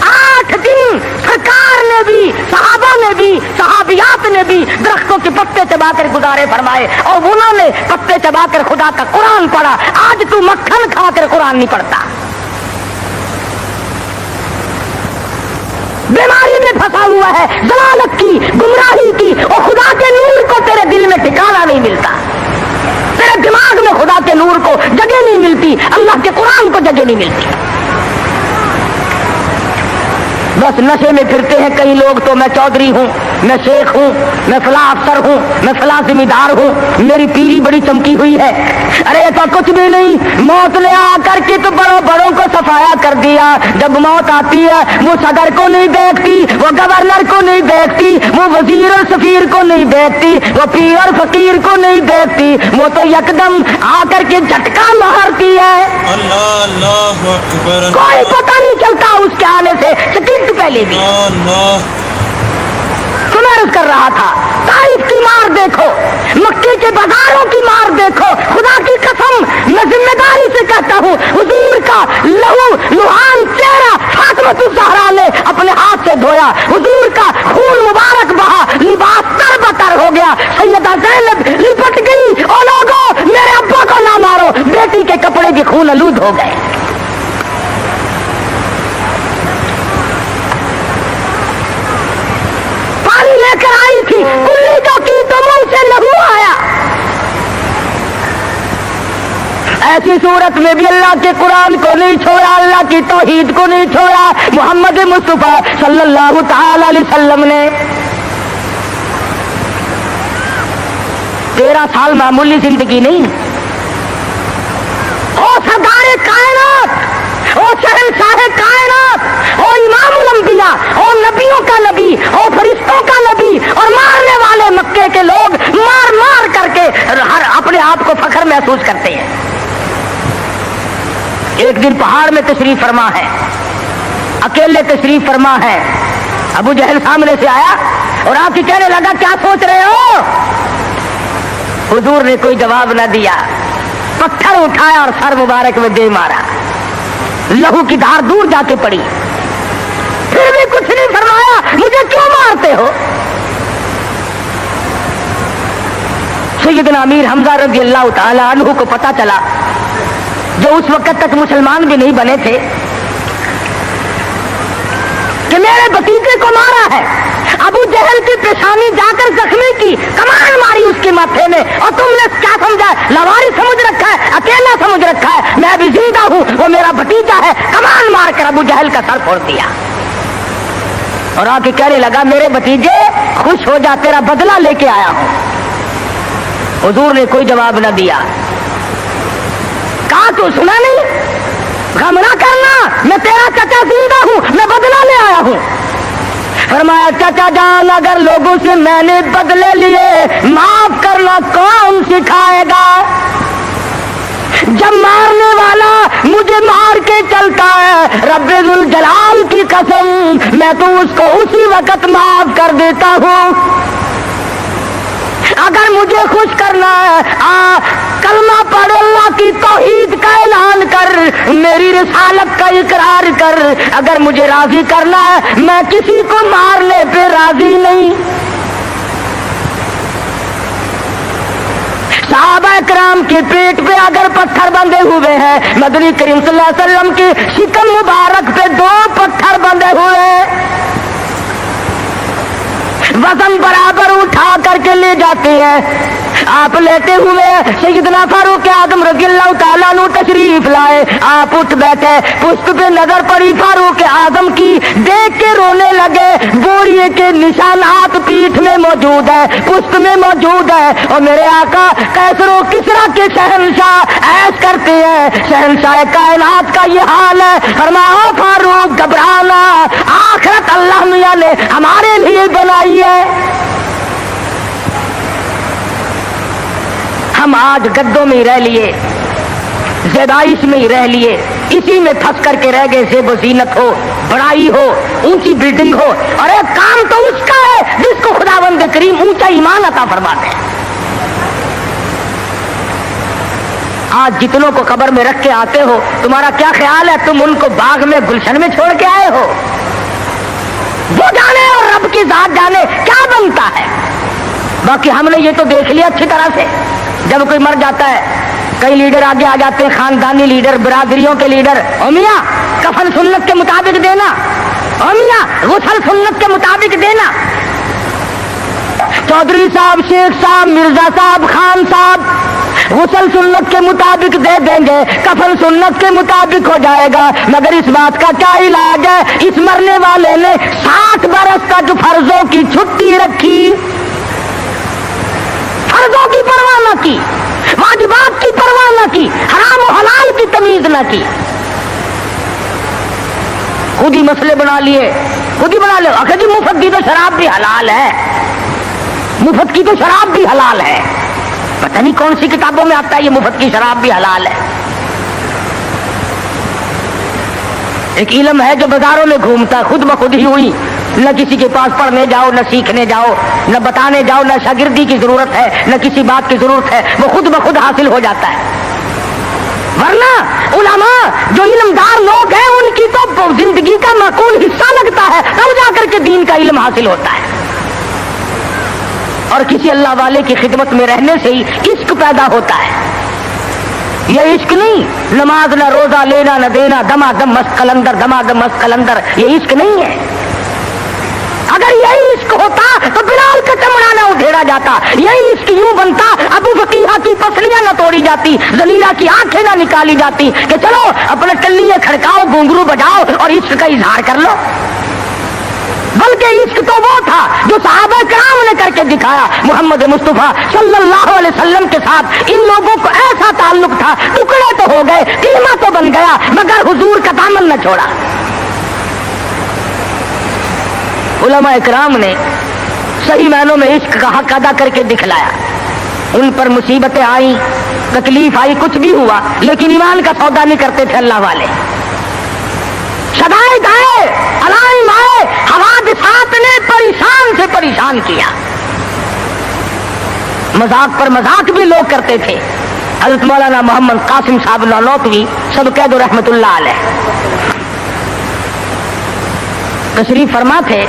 8 دن سرکار نے بھی، صحابہ نے بھی، صحابیات نے بھی درختوں کے پتے چبا کر گزارے فرمائے، اور انہوں نے پتے چبا کر خدا کا قرآن پڑھا۔ آج تو مکھن کھا کر قرآن نہیں پڑھتا، بیماری میں پھنسا ہوا ہے، ضلالت کی، گمراہی کی، اور خدا کے نور کو تیرے دل میں ٹھکانا نہیں ملتا، تیرے دماغ میں خدا کے نور کو جگہ نہیں ملتی، اللہ کے قرآن کو جگہ نہیں ملتی۔ بس نشے میں پھرتے ہیں کئی لوگ، تو میں چودھری ہوں، میں شیخ ہوں، میں فلاں افسر ہوں، میں فلاں ذمہ دار ہوں، میری پیری بڑی چمکی ہوئی ہے۔ ارے ایسا کچھ بھی نہیں، موت نے آ کر کے تو بڑوں کو صفایا کر دیا۔ جب موت آتی ہے وہ صدر کو نہیں دیکھتی، وہ گورنر کو نہیں دیکھتی، وہ وزیر اور سفیر کو نہیں دیکھتی، وہ پیر اور فقیر کو نہیں دیکھتی، وہ تو یکدم آ کر کے جھٹکا مارتی ہے۔ اللہ اللہ اکبر، کوئی پتہ نہیں چلتا اس کے آنے سے سیکنڈ پہلے بھی۔ سمرس کر رہا تھا، طائف کی مار دیکھو، مکے کے بازاروں کی مار دیکھو، خدا کی قسم میں ذمہ داری سے کہتا ہوں، حضور کا لہو لہان چہرہ فاطمہ الزہرا نے اپنے ہاتھ سے دھویا، حضور کا خون مبارک بہا، لباس تر بتر ہو گیا، سیدہ زینب لپٹ گئی، او لوگوں میرے ابا کو نہ مارو، بیٹی کے کپڑے بھی خون آلود ہو گئے۔ لے کر آئی تھی کلی جو کی تو منہ سے لہو آیا۔ ایسی صورت میں بھی اللہ کے قرآن کو نہیں چھوڑا، اللہ کی توحید کو نہیں چھوڑا۔ محمد مصطفیٰ صلی اللہ تعالی علیہ وسلم نے 13 سال معمولی زندگی نہیں، او سردار کائنات، او شہنشاہ کائنات، او امام الانبیاء، او نبیوں کا نبی، او فرشتوں کا نبی، اور مارنے والے مکے کے لوگ مار مار کر کے ہر اپنے آپ کو فخر محسوس کرتے ہیں۔ ایک دن پہاڑ میں تشریف فرما ہے، اکیلے تشریف فرما ہے، ابو جہل سامنے سے آیا اور آ کے کہنے لگا کیا سوچ رہے ہو؟ حضور نے کوئی جواب نہ دیا، پتھر اٹھایا اور سر مبارک میں دے مارا، لہو کی دھار دور جا کے پڑی، پھر بھی کچھ نہیں فرمایا، مجھے کیوں مارتے ہو؟ سیدنا امیر حمزہ رضی اللہ تعالی عنہ کو پتا چلا، جو اس وقت تک مسلمان بھی نہیں بنے تھے، کہ میرے بھتیجے کو مارا ہے۔ ابو جہل کی پیشانی جا کر زخمی کی، کمان ماری اس کے ماتھے میں، اور تم نے کیا سمجھا؟ لواری سمجھ رکھا ہے، اکیلا سمجھ رکھا ہے، میں بھی زندہ ہوں، وہ میرا بھتیجا ہے۔ کمان مار کر ابو جہل کا سر پھوڑ دیا، اور آ کے کہنے لگا میرے بھتیجے خوش ہو جا، تیرا بدلہ لے کے آیا ہوں۔ حضور نے کوئی جواب نہ دیا، کہا تو سنا نہیں، غم نہ کرنا، میں تیرا چچا زندہ ہوں، میں بدلہ لے آیا ہوں۔ فرمایا چچا جان اگر لوگوں سے میں نے بدلے لیے، معاف کرنا کون سکھائے گا؟ جب مارنے والا مجھے مار کے چلتا ہے، رب ذوالجلال کی قسم میں تو اس کو اسی وقت معاف کر دیتا ہوں۔ اگر مجھے خوش کرنا ہے، کلمہ پڑھ، اللہ کی توحید کا اعلان کر، میری رسالت کا اقرار کر۔ اگر مجھے راضی کرنا ہے، میں کسی کو مارنے پہ راضی نہیں۔ صحابہ کرام کے پیٹ پہ اگر پتھر بندھے ہوئے ہیں، مدنی کریم صلی اللہ علیہ وسلم کی شکم مبارک پہ 2 پتھر بندھے ہوئے ہیں، وزن برابر اٹھا کر کے لے جاتے ہیں۔ آپ لیتے ہوئے سیدنا فاروق اعظم رضی اللہ تعالیٰ عنہ تشریف لائے. آپ اٹھ بیٹھے, پشت پہ نظر پڑی فاروق اعظم کی, دیکھ کے رونے لگے. بوریے کے نشانات پیٹھ میں موجود ہے, پشت میں موجود ہے. اور میرے آقا کیسر و کسرا کے شہنشاہ ایش کرتے ہیں, شہنشاہ کائنات کا یہ حال ہے. فرمایا فاروق گھبرانا, آخرت اللہ میاں نے ہمارے لیے بنائی ہے. ہم آج گدوں میں ہی رہ لیے, زیبائش میں ہی رہ لیے, اسی میں پھنس کر کے رہ گئے. زیب و زینت ہو, بڑائی ہو, اونچی بلڈنگ ہو, اور ایک کام تو اس کا ہے جس کو خداوند کریم اونچا ایمان عطا فرماتے ہیں. آج جتنوں کو قبر میں رکھ کے آتے ہو, تمہارا کیا خیال ہے تم ان کو باغ میں گلشن میں چھوڑ کے آئے ہو؟ وہ جانے اور رب کی ذات جانے کیا بنتا ہے. باقی ہم نے یہ تو دیکھ لیا اچھی طرح سے, جب کوئی مر جاتا ہے کئی لیڈر آگے آ جاتے ہیں, خاندانی لیڈر, برادریوں کے لیڈر. او میاں کفن سنت کے مطابق دینا, او میاں غسل سنت کے مطابق دینا. چودھری صاحب, شیخ صاحب, مرزا صاحب, خان صاحب غسل سنت کے مطابق دے دیں گے, کفن سنت کے مطابق ہو جائے گا. مگر اس بات کا کیا علاج ہے؟ اس مرنے والے نے 60 برس تک فرضوں کی چھٹی رکھی, فرضوں کی پرواہ نہ کی, واجبات کی پرواہ نہ کی, حرام و حلال کی تمیز نہ کی. خود ہی مسئلے بنا لیے, خود ہی بنا لے. آخر جی مفت کی تو شراب بھی حلال ہے, مفت کی تو شراب بھی حلال ہے. پتہ نہیں کون سی کتابوں میں آتا ہے یہ مفت کی شراب بھی حلال ہے. ایک علم ہے جو بازاروں میں گھومتا ہے, خود بخود ہی ہوئی, نہ کسی کے پاس پڑھنے جاؤ, نہ سیکھنے جاؤ, نہ بتانے جاؤ, نہ شاگردی کی ضرورت ہے, نہ کسی بات کی ضرورت ہے, وہ خود بخود حاصل ہو جاتا ہے. ورنہ علماء جو علمدار لوگ ہیں ان کی تو زندگی کا معقول حصہ لگتا ہے, تب جا کر کے دین کا علم حاصل ہوتا ہے. اور کسی اللہ والے کی خدمت میں رہنے سے ہی عشق پیدا ہوتا ہے. یہ عشق نہیں نماز نہ روزہ, لینا نہ دینا, دما دم مست قلندر, دما دم مست قلندر, یہ عشق نہیں ہے. اگر یہی عشق ہوتا تو بلال کا چمڑا نہ ادھیڑا جاتا, یہی عشق یوں بنتا ابو فقیہ کی پسلیاں نہ توڑی جاتی, زلیلہ کی آنکھیں نہ نکالی جاتی کہ چلو اپنے ٹلیے کھڑکاؤ, گھنگرو بجاؤ اور عشق کا اظہار کر لو. بلکہ عشق تو وہ تھا جو صحابہ کرام نے کر کے دکھایا. محمد مصطفیٰ صلی اللہ علیہ وسلم کے ساتھ ان لوگوں کو ایسا تعلق تھا, ٹکڑے تو ہو گئے, کلمہ تو بن گیا, مگر حضور کا دامن نہ چھوڑا. علماء کرام نے صحیح معنوں میں عشق کا حق ادا کر کے دکھلایا. ان پر مصیبتیں آئیں, تکلیف آئی, کچھ بھی ہوا, لیکن ایمان کا سودا نہیں کرتے تھے اللہ والے. شدائد آئے, علائم آئے, حوادثات نے پریشان سے پریشان کیا. مذاق پر مذاق بھی لوگ کرتے تھے. حضرت مولانا محمد قاسم صاحب نانوتوی سب قید رحمت اللہ علیہ تشریف فرما تھے.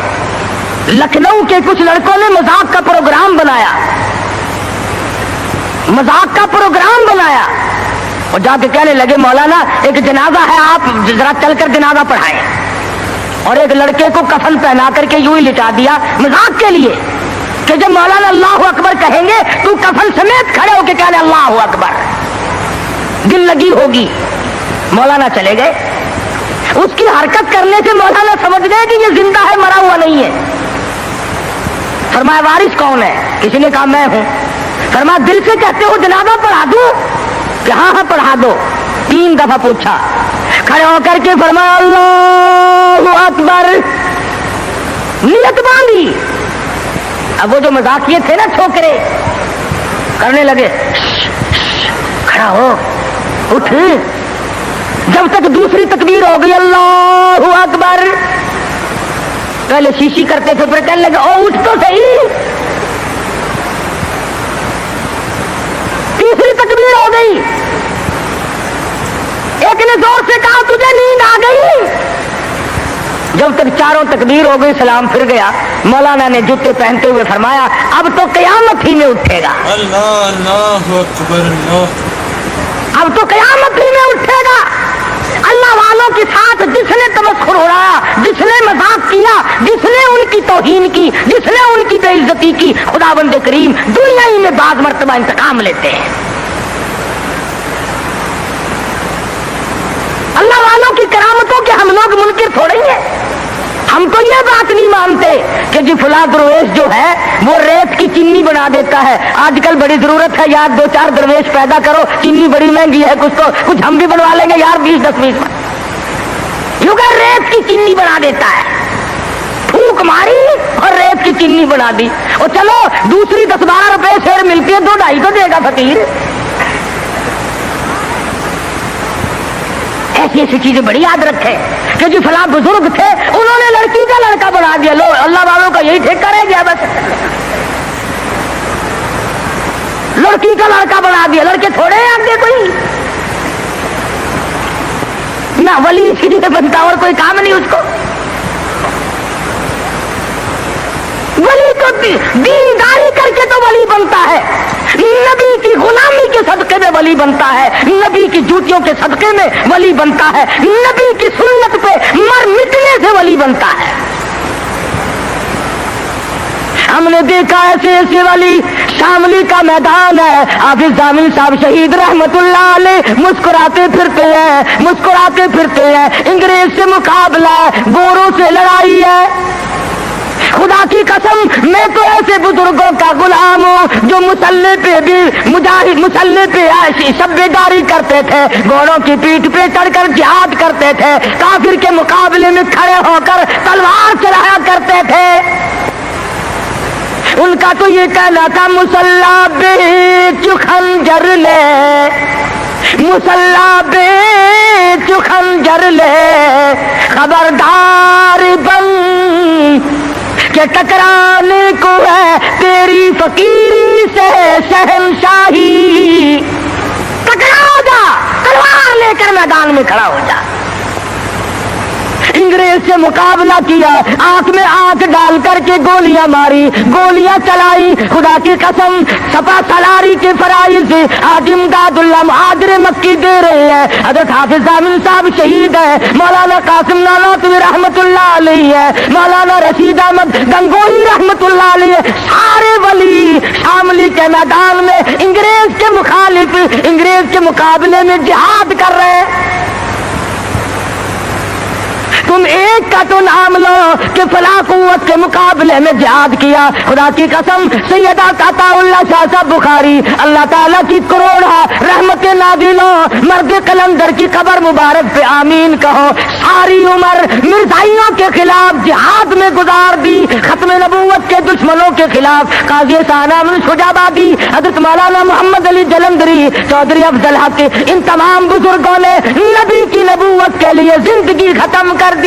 لکھنؤ کے کچھ لڑکوں نے مذاق کا پروگرام بنایا, مذاق کا پروگرام بنایا, اور جا کے کہنے لگے مولانا ایک جنازہ ہے, آپ ذرا چل کر جنازہ پڑھائیں. اور ایک لڑکے کو کفن پہنا کر کے یوں ہی لٹا دیا مذاق کے لیے کہ جب مولانا اللہ اکبر کہیں گے تو کفن سمیت کھڑے ہو کے کہنے اللہ اکبر. دل لگی ہوگی. مولانا چلے گئے. اس کی حرکت کرنے سے مولانا سمجھ گئے کہ یہ زندہ ہے, مرا ہوا نہیں ہے. فرمایا وارث کون ہے؟ کسی نے کہا میں ہوں. فرمایا دل سے کہتے ہو جنازہ پڑھا دوں؟ کہ ہاں ہاں پڑھا دو. 3 دفعہ پوچھا. کھڑے ہو کر کے فرمایا اللہ اکبر, نیت باندھی. اب وہ جو مذاقیے تھے نا چھوکرے کرنے لگے, کھڑا ہو, اٹھ. جب تک دوسری تکبیر ہو گئی اللہ اکبر, پہلے شیشی کرتے تھے, پھر کہنے لگے او اٹھ تو صحیح. تیسری تکبیر ہو گئی. ایک نے زور سے کہا تجھے نیند آ گئی. جب تک 4 تکبیر ہو گئی سلام پھر گیا. مولانا نے جوتے پہنتے ہوئے فرمایا اب تو قیامت ہی میں اٹھے گا. اللہ اکبر, اللہ. اب تو قیامت ہی میں اٹھے گا. اللہ والوں کے ساتھ جس نے تمسخر اڑایا، جس نے مذاق کیا، جس نے ان کی توہین کی، جس نے ان کی بے عزتی کی، خداوند کریم دنیا ہی میں بعض مرتبہ انتقام لیتے ہیں۔ اللہ والوں کی کرامتوں کے ہم لوگ منکر تھوڑے ہی ہیں۔ ہم تو یہ بات نہیں مانتے کہ جی فلاں درویش جو ہے وہ ریت کی چینی بنا دیتا ہے۔ آج کل بڑی ضرورت ہے یار، 2-4 درویش پیدا کرو، چینی بڑی مہنگی ہے، کچھ ہم بھی بنوا لیں گے یار 20-10 یوں کہ ریت کی چینی بنا دیتا ہے، پھونک ماری اور ریت کی چینی بنا دی، اور چلو دوسری 10-12 روپے شیر ملتی ہے، 2-2.5 تو دے گا فقیر۔ ایسی ایسی چیزیں بڑی یاد رکھے کہ جو فلاں بزرگ تھے انہوں نے لڑکی کا لڑکا بنا دیا، لو اللہ والوں کا یہی ٹھیکہ رہ گیا، بس لڑکی کا لڑکا بنا دیا۔ لڑکے تھوڑے ہیں آگے کوئی نہ، ولی اسی لیے بنتا اور کوئی کام نہیں اس کو۔ ولی تو دینداری کر کے تو ولی بنتا ہے، نبی کی غلامی کے صدقے میں ولی بنتا ہے، نبی کی جوتیوں کے صدقے میں ولی بنتا ہے، نبی کی سنت پہ مر مٹنے سے ولی بنتا ہے۔ ہم نے دیکھا ایسے ایسے ولی، شاملی کا میدان ہے، حافظ ضامن صاحب شہید رحمت اللہ علیہ مسکراتے پھرتے ہیں، مسکراتے پھرتے ہیں، انگریز سے مقابلہ ہے، گوروں سے لڑائی ہے۔ خدا کی قسم میں تو ایسے بزرگوں کا غلام ہوں جو مسلح پہ بھی مجاہد، مسلح پہ شب بیداری کرتے تھے، گھوڑوں کی پیٹھ پہ چڑھ کر جہاد کرتے تھے، کافر کے مقابلے میں کھڑے ہو کر تلوار چلایا کرتے تھے۔ ان کا تو یہ کہنا تھا مسلح بیچ خنجر لے، مسلح بیچ خنجر لے، خبردار بن کہ ٹکرانے کو ہے تیری فقیری سے شہنشاہی۔ ٹکرا جا، تلوار لے کر میدان میں کھڑا ہو جا۔ انگریز سے مقابلہ کیا، آنکھ میں آنکھ ڈال کر کے گولیاں ماری، گولیاں چلائی، خدا کی قسم سپا سالاری کے فرائض سے آج امداد اللہ مہاجر مکی دے رہے ہیں۔ حضرت حافظ ضامن صاحب شہید ہے، مولانا قاسم نانوتوی رحمت اللہ علیہ ہے، مولانا رشید احمد گنگوہی رحمت اللہ علیہ، سارے ولی شاملی کے میدان میں انگریز کے مخالف، انگریز کے مقابلے میں جہاد کر رہے ہیں۔ تم ایک کا تو نام لو کہ فلاں قوت کے مقابلے میں جہاد کیا۔ خدا کی قسم سیدہ عطا اللہ شاہ صاحب بخاری اللہ تعالیٰ کی کروڑا رحمت نازلوں، مرد قلندر کی قبر مبارک پہ آمین کہو، ساری عمر مرزائیوں کے خلاف جہاد میں گزار دی، ختم نبوت کے دشمنوں کے خلاف قاضی ثانوی شجابادی، حضرت مولانا محمد علی جلندری، چودھری افضل حق، ان تمام بزرگوں نے نبی کی نبوت کے لیے زندگی ختم کر دی۔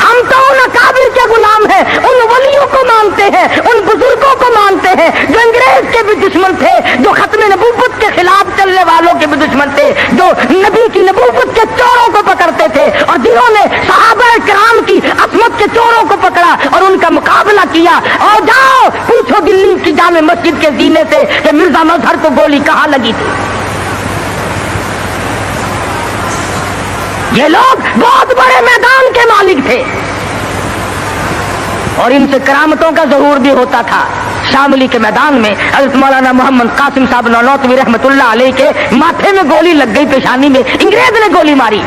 ہم تو ان اکابر کے غلام ہیں، ان ولیوں کو مانتے ہیں، ان بزرگوں کو مانتے ہیں جو انگریز کے بھی دشمن تھے، جو ختم نبوت کے خلاف چلنے والوں کے بھی دشمن تھے، جو نبی کی نبوت کے چوروں کو پکڑتے تھے، اور جنہوں نے صحابہ کرام کی عصمت کے چوروں کو پکڑا اور ان کا مقابلہ کیا۔ اور جاؤ پوچھو دلی کی جامع مسجد کے زینے سے کہ مرزا مظہر کو گولی کہاں لگی تھی۔ یہ لوگ بہت بڑے میدان کے مالک تھے اور ان سے کرامتوں کا ظہور بھی ہوتا تھا۔ شاملی کے میدان میں حضرت مولانا محمد قاسم صاحب نانوتوی رحمت اللہ علیہ کے ماتھے میں گولی لگ گئی، پیشانی میں انگریز نے گولی ماری۔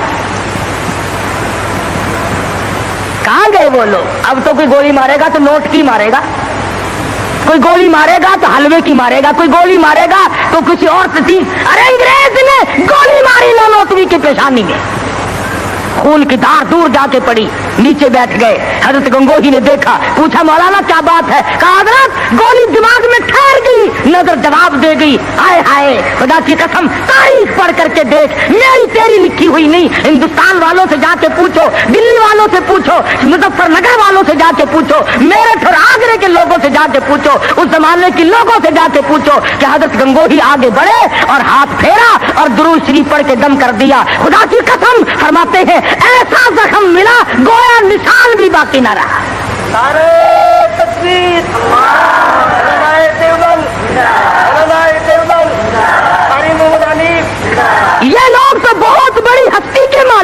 کہاں گئے وہ لوگ؟ اب تو کوئی گولی مارے گا تو نوٹ کی مارے گا، کوئی گولی مارے گا تو حلوے کی مارے گا، کوئی گولی مارے گا تو کسی اور چیز۔ ارے انگریز نے گولی ماری نانوتوی کی پیشانی میں، خون کی دھار دور جا کے پڑی، نیچے بیٹھ گئے۔ حضرت گنگوہی نے دیکھا، پوچھا مولانا کیا بات ہے؟ کہا حضرت گولی دماغ میں ٹھہر گئی، نظر جواب دے گئی، ہائے ہائے خدا کی قسم تاریخ پڑھ کر کے دیکھ، میری تیری لکھی ہوئی نہیں، ہندوستان والوں سے جا کے پوچھو، دلی والوں سے پوچھو، مظفر نگر والوں سے جا کے پوچھو، میرٹھ اور آگرے کے لوگوں سے جا کے پوچھو، اس زمانے کے لوگوں سے جا کے پوچھو کہ حضرت گنگوہی آگے بڑھے اور ہاتھ پھیرا اور درود شریف پڑھ کے دم کر دیا۔ خدا کی قسم فرماتے ہیں ایسا زخم ملا گویا نشان بھی باقی نہ رہا۔ نعرہ تکبیر، علماء دیوبند، علماء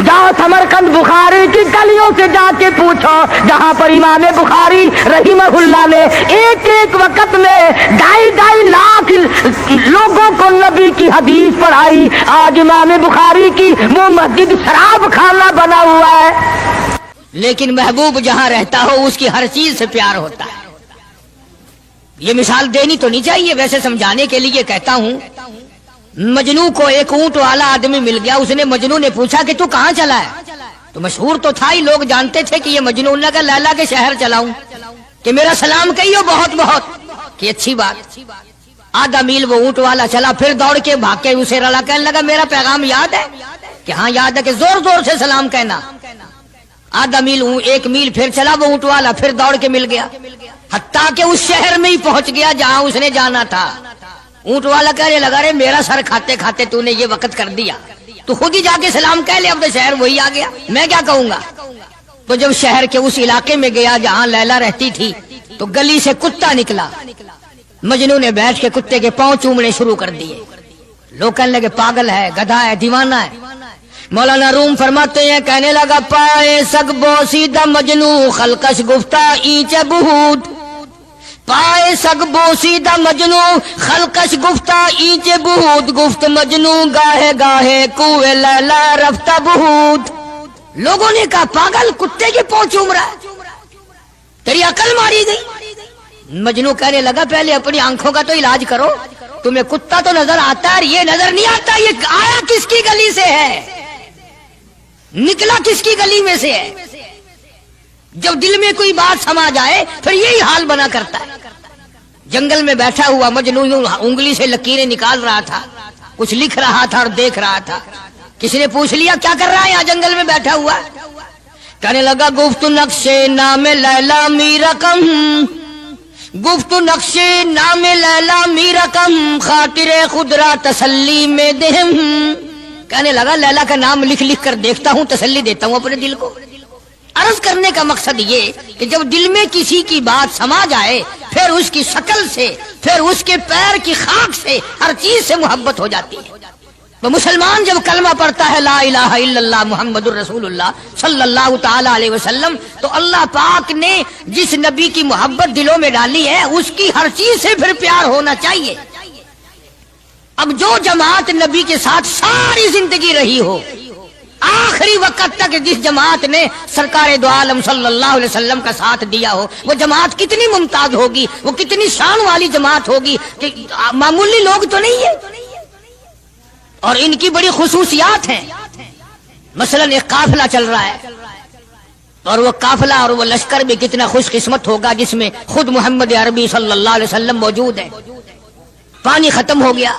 جاؤ سمرقند بخاری کی گلیوں سے جا کے پوچھو جہاں پر امام بخاری رحمہ اللہ نے ایک ایک وقت میں 2.5 لاکھ لوگوں کو نبی کی حدیث پڑھائی، آج امام بخاری کی وہ مسجد شراب خانہ بنا ہوا ہے۔ لیکن محبوب جہاں رہتا ہو اس کی ہر چیز سے پیار ہوتا ہے۔ یہ مثال دینی تو نہیں چاہیے، ویسے سمجھانے کے لیے کہتا ہوں۔ مجنو کو ایک اونٹ والا آدمی مل گیا، اس نے مجنو نے پوچھا کہ تو کہاں چلا ہے؟ تو مشہور تو تھا ہی، لوگ جانتے تھے کہ یہ مجنون نے کہا لیلا کے شہر چلاؤں کہ میرا سلام کہیو بہت بہت، کہ اچھی بات۔ آدھا میل وہ اونٹ والا چلا، پھر دوڑ کے بھاگ کے اسے رلا، کہنے لگا میرا پیغام یاد ہے؟ کہ ہاں یاد ہے، کہ زور زور سے سلام کہنا۔ آدھا میل 1 میل پھر چلا وہ اونٹ والا، پھر دوڑ کے مل گیا، حتیٰ کہ اس شہر میں ہی پہنچ گیا جہاں اس نے جانا تھا۔ اونٹ والا کہنے لگا رے میرا سر کھاتے کھاتے تو نے یہ وقت کر دیا، تو خود ہی جا کے سلام کہہ لے، اب تو شہر وہی آ گیا، میں کیا کہوں گا۔ تو جب شہر کے اس علاقے میں گیا جہاں لیلا رہتی تھی، تو گلی سے کتا نکلا، مجنو نے بیٹھ کے کتے کے پاؤں چومنے شروع کر دیے۔ لوگ کہنے لگے پاگل ہے، گدھا ہے، دیوانہ ہے۔ مولانا روم فرماتے ہیں کہنے لگا پائے سگ بوسیدہ مجنو خلقش گفتہ اینچ بہود، پائے سگ بوسیدہ مجنو خلقش گفتہ اینچ بہود، گفت مجنو گاہے گاہے کوئے لیلا رفتہ بہود۔ لوگوں نے کہا پاگل، کتے کے پاؤں چوم رہا ہے، تیری عقل ماری گئی۔ مجنو کہنے لگا پہلے اپنی آنکھوں کا تو علاج کرو، تمہیں کتا تو نظر آتا ہے، یہ نظر نہیں آتا یہ آیا کس کی گلی سے ہے، نکلا کس کی گلی میں سے ہے۔ جب دل میں کوئی بات سما جائے پھر یہی حال بنا کرتا ہے۔ جنگل میں بیٹھا ہوا مجنو یوں انگلی سے لکیریں نکال رہا تھا، کچھ لکھ رہا تھا اور دیکھ رہا تھا۔ کسی نے پوچھ لیا کیا کر رہا ہے یہاں جنگل میں بیٹھا ہوا؟ کہنے لگا گفت نقشے نام لیلا می رقم، گفت نقشے نام لیلا می رقم، خاطر خود را تسلی میں دہم۔ کہنے لگا لیلا کا نام لکھ لکھ کر دیکھتا ہوں، تسلی دیتا ہوں اپنے دل کو۔ عرض کرنے کا مقصد یہ کہ جب دل میں کسی کی بات سما جائے پھر اس کی شکل سے، پھر اس کے پیر کی خاک سے، ہر چیز سے محبت ہو جاتی ہے۔ تو مسلمان جب کلمہ پڑھتا ہے لا الہ الا اللہ محمد الرسول اللہ صلی اللہ تعالی علیہ وسلم، تو اللہ پاک نے جس نبی کی محبت دلوں میں ڈالی ہے اس کی ہر چیز سے پھر پیار ہونا چاہیے۔ اب جو جماعت نبی کے ساتھ ساری زندگی رہی ہو، آخری وقت تک جس جماعت نے سرکار دو عالم صلی اللہ علیہ وسلم کا ساتھ دیا ہو، وہ جماعت کتنی ممتاز ہوگی، وہ کتنی شان والی جماعت ہوگی کہ معمولی لوگ تو نہیں ہے، اور ان کی بڑی خصوصیات ہیں۔ مثلا ایک قافلہ چل رہا ہے، اور وہ قافلہ اور وہ لشکر بھی کتنا خوش قسمت ہوگا جس میں خود محمد عربی صلی اللہ علیہ وسلم موجود ہے۔ پانی ختم ہو گیا،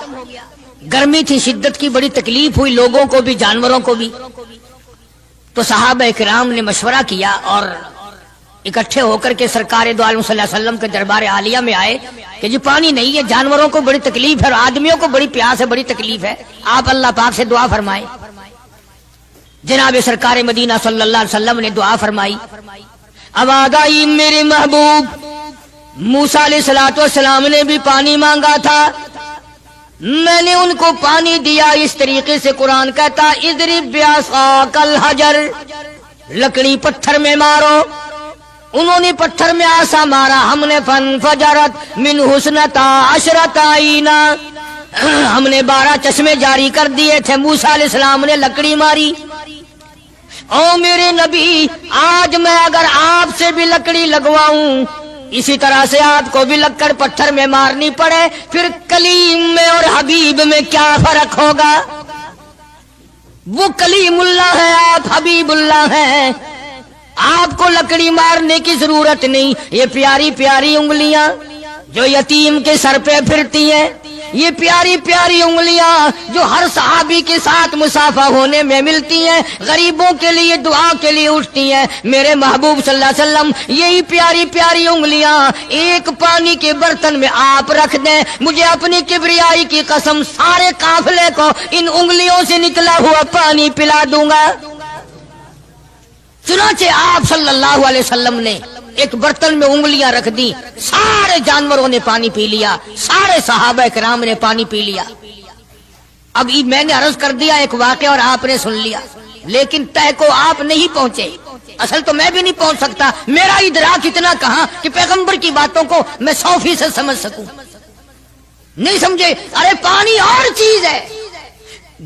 گرمی تھی، شدت کی بڑی تکلیف ہوئی لوگوں کو بھی جانوروں کو بھی، تو صحابہ کرام نے مشورہ کیا اور اکٹھے ہو کر کے سرکار دو عالم صلی اللہ علیہ وسلم کے دربار عالیہ میں آئے کہ جی پانی نہیں ہے، جانوروں کو بڑی تکلیف ہے اور آدمیوں کو بڑی پیاس ہے، بڑی تکلیف ہے، آپ اللہ پاک سے دعا فرمائیں۔ جناب سرکار مدینہ صلی اللہ علیہ وسلم نے دعا فرمائی۔ اب آگائی میرے محبوب موسیٰ علیہ السلام نے بھی پانی مانگا تھا، میں نے ان کو پانی دیا اس طریقے سے قرآن کہتا اضرب بعصاک الحجر، لکڑی پتھر میں مارو، انہوں نے پتھر میں آسا مارا، ہم نے فانفجرت من حسنتا عشرۃ عینا، ہم نے 12 چشمے جاری کر دیے تھے، موسیٰ علیہ السلام نے لکڑی ماری۔ او میرے نبی، آج میں اگر آپ سے بھی لکڑی لگواؤں، اسی طرح سے آپ کو بھی لکڑ پتھر میں مارنی پڑے، پھر کلیم میں اور حبیب میں کیا فرق ہوگا؟ وہ کلیم اللہ ہے، آپ حبیب اللہ ہیں، آپ کو لکڑی مارنے کی ضرورت نہیں۔ یہ پیاری پیاری انگلیاں جو یتیم کے سر پہ پھرتی ہیں، یہ پیاری پیاری انگلیاں جو ہر صحابی کے ساتھ مسافہ ہونے میں ملتی ہیں، غریبوں کے لیے دعا کے لیے اٹھتی ہیں، میرے محبوب صلی اللہ علیہ وسلم یہی پیاری پیاری انگلیاں ایک پانی کے برتن میں آپ رکھ دیں، مجھے اپنی کبریائی کی قسم سارے قافلے کو ان انگلیوں سے نکلا ہوا پانی پلا دوں گا۔ چنانچہ آپ صلی اللہ علیہ وسلم نے ایک برتن میں انگلیاں رکھ دی، سارے جانوروں نے پانی پی لیا، سارے صحابہ کرام نے پانی پی لیا۔ اب میں نے عرض کر دیا ایک واقعہ اور آپ نے سن لیا۔ لیکن طے کو آپ نہیں پہنچے. اصل تو میں بھی نہیں پہنچ سکتا. میرا ادراک اتنا کہاں کہ پیغمبر کی باتوں کو میں 100% سمجھ سکوں. نہیں سمجھے؟ ارے پانی اور چیز ہے.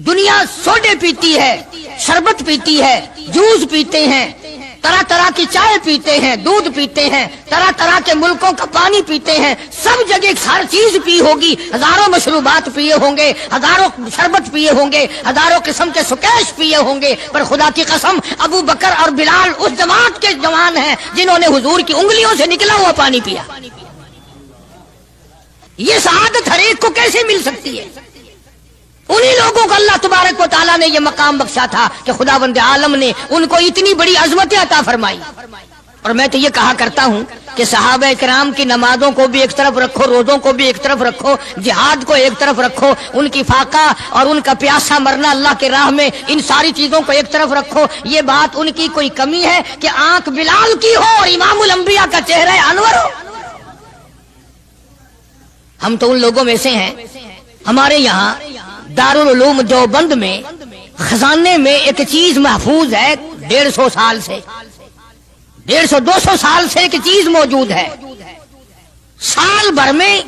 دنیا سوڈے پیتی ہے, شربت پیتی ہے, جوس پیتے ہیں, طرح طرح کی چائے پیتے ہیں, دودھ پیتے ہیں, طرح طرح کے ملکوں کا پانی پیتے ہیں. سب جگہ ہر چیز پی ہوگی, ہزاروں مشروبات پیے ہوں گے, ہزاروں شربت پیے ہوں گے, ہزاروں قسم کے سکیش پیے ہوں گے. پر خدا کی قسم ابو بکر اور بلال اس جماعت کے جوان ہیں جنہوں نے حضور کی انگلیوں سے نکلا ہوا پانی پیا. یہ سعادت ہر ایک کو کیسے مل سکتی ہے؟ انہی لوگوں کو اللہ تبارک و تعالیٰ نے یہ مقام بخشا تھا کہ خداوند عالم نے ان کو اتنی بڑی عظمتیں عطا فرمائی. اور میں تو یہ کہا کرتا ہوں کہ صحابہ کرام کی نمازوں کو بھی ایک طرف رکھو, روزوں کو بھی ایک طرف رکھو, جہاد کو ایک طرف رکھو, ان کی فاقہ اور ان کا پیاسا مرنا اللہ کے راہ میں, ان ساری چیزوں کو ایک طرف رکھو. یہ بات ان کی کوئی کمی ہے کہ آنکھ بلال کی ہو اور امام الانبیاء کا چہرہ انور ہو؟ ہم تو ان لوگوں میں سے ہیں. ہمارے یہاں دارالعلوم دیوبند میں خزانے میں ایک چیز محفوظ ہے 150 سال سے, 150-200 سال سے ایک چیز موجود ہے. سال بھر میں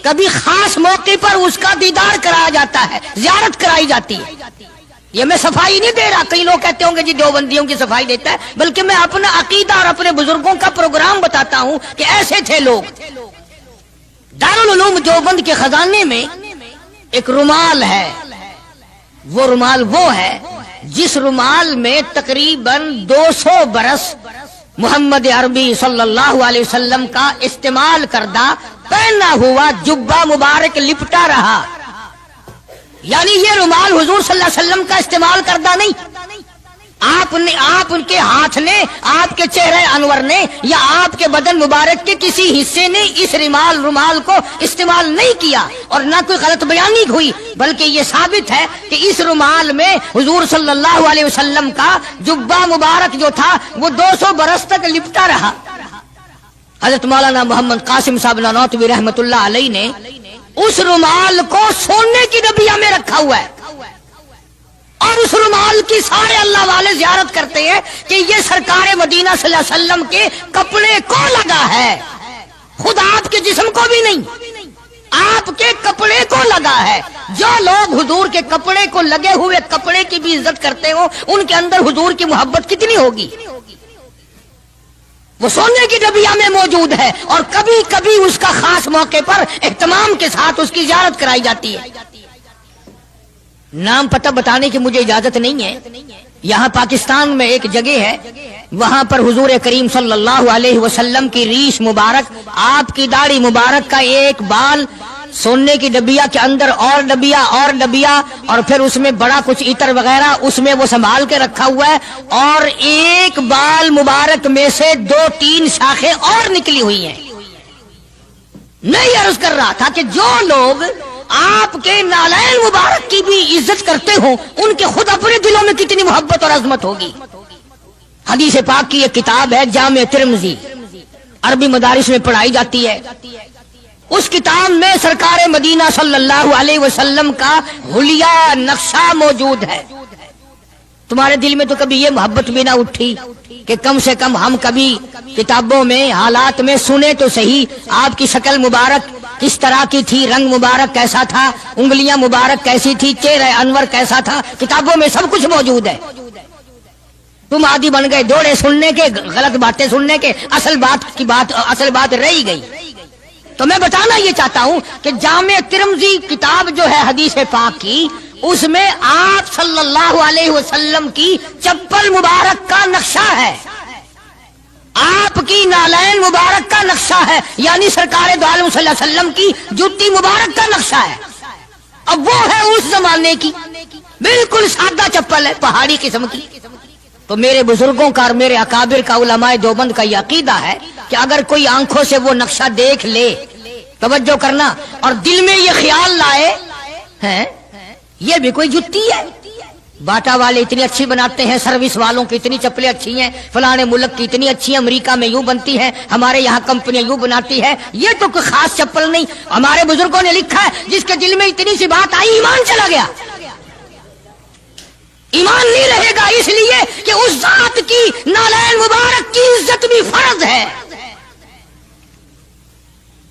کبھی خاص موقع پر اس کا دیدار کرایا جاتا ہے, زیارت کرائی جاتی ہے. یہ میں صفائی نہیں دے رہا, کئی لوگ کہتے ہوں گے جی دیوبندیوں کی صفائی دیتا ہے, بلکہ میں اپنا عقیدہ اور اپنے بزرگوں کا پروگرام بتاتا ہوں کہ ایسے تھے لوگ. دارالعلوم دیوبند کے خزانے میں ایک رومال ہے. وہ رومال وہ ہے جس رومال میں تقریباً 200 برس محمد عربی صلی اللہ علیہ وسلم کا استعمال کردہ پہنا ہوا جبہ مبارک لپٹا رہا. یعنی یہ رومال حضور صلی اللہ علیہ وسلم کا استعمال کردہ نہیں. آپ ان کے ہاتھ نے, آپ کے چہرے انور نے یا آپ کے بدن مبارک کے کسی حصے نے اس رومال کو استعمال نہیں کیا, اور نہ کوئی غلط بیانی ہوئی, بلکہ یہ ثابت ہے کہ اس رومال میں حضور صلی اللہ علیہ وسلم کا جبہ مبارک جو تھا وہ 200 برس تک لپٹا رہا. حضرت مولانا محمد قاسم صاحب نانوتوی رحمت اللہ علیہ نے اس رومال کو سونے کی ڈبیا میں رکھا ہوا ہے, اور اس رومال کی سارے اللہ والے زیارت کرتے ہیں کہ یہ سرکار مدینہ صلی اللہ علیہ وسلم کے کپڑے کو لگا ہے, خود آپ کے جسم کو بھی نہیں, آپ کے کپڑے کو لگا ہے. جو لوگ حضور کے کپڑے کو لگے ہوئے کپڑے کی بھی عزت کرتے ہو, ان کے اندر حضور کی محبت کتنی ہوگی. وہ سونے کی ڈبیا میں موجود ہے, اور کبھی کبھی اس کا خاص موقع پر اہتمام کے ساتھ اس کی زیارت کرائی جاتی ہے. نام پتہ بتانے کی مجھے اجازت نہیں ہے. یہاں پاکستان میں ایک جگہ ہے, وہاں پر حضور کریم صلی اللہ علیہ وسلم کی ریش مبارک, آپ کی داڑھی مبارک کا ایک بال سونے کی ڈبیا کے اندر اور ڈبیا اور پھر اس میں بڑا کچھ عطر وغیرہ اس میں وہ سنبھال کے رکھا ہوا ہے, اور ایک بال مبارک میں سے 2-3 شاخیں اور نکلی ہوئی ہیں. میں یہ عرض کر رہا تھا کہ جو لوگ آپ کے نالین مبارک کی بھی عزت کرتے ہوں, ان کے خود اپنے دلوں میں کتنی محبت اور عظمت ہوگی. حدیث پاک کی ایک کتاب ہے جامع ترمذی, عربی مدارس میں پڑھائی جاتی ہے. اس کتاب میں سرکار مدینہ صلی اللہ علیہ وسلم کا حلیہ نقشہ موجود ہے. تمہارے دل میں تو کبھی یہ محبت بھی نہ اٹھی کہ کم سے کم ہم کبھی کتابوں میں حالات میں سنے تو صحیح, آپ کی شکل مبارک کس طرح کی تھی, رنگ مبارک کیسا تھا, انگلیاں مبارک کیسی تھی, چہرہ انور کیسا تھا. کتابوں میں سب کچھ موجود ہے. تم عادی بن گئے دوڑے سننے کے, غلط باتیں سننے کے, اصل بات رہی گئی. تو میں بتانا یہ چاہتا ہوں کہ جامع ترمذی کتاب جو ہے حدیث پاک کی, اس میں آپ صلی اللہ علیہ وسلم کی چپل مبارک کا نقشہ ہے, آپ کی نالین مبارک کا نقشہ ہے, یعنی سرکار دو عالم صلی اللہ علیہ وسلم کی جوتی مبارک کا نقشہ ہے. اب وہ ہے اس زمانے کی بالکل سادہ چپل ہے, پہاڑی قسم کی. تو میرے بزرگوں کا اور میرے اکابر کا, علماء دیوبند کا یہ عقیدہ ہے کہ اگر کوئی آنکھوں سے وہ نقشہ دیکھ لے, توجہ کرنا, اور دل میں یہ خیال لائے ہیں یہ بھی کوئی جتی ہے, باٹا والے اتنی اچھی بناتے ہیں, سروس والوں کی اتنی چپلیں اچھی ہیں, فلانے ملک کی اتنی اچھی, امریکہ میں یوں بنتی ہے, ہمارے یہاں کمپنیاں یوں بناتی ہے, یہ تو کوئی خاص چپل نہیں. ہمارے بزرگوں نے لکھا ہے جس کے دل میں اتنی سی بات آئی ایمان چلا گیا. ایمان نہیں رہے گا اس لیے کہ اس ذات کی نالین مبارک کی عزت بھی فرض ہے.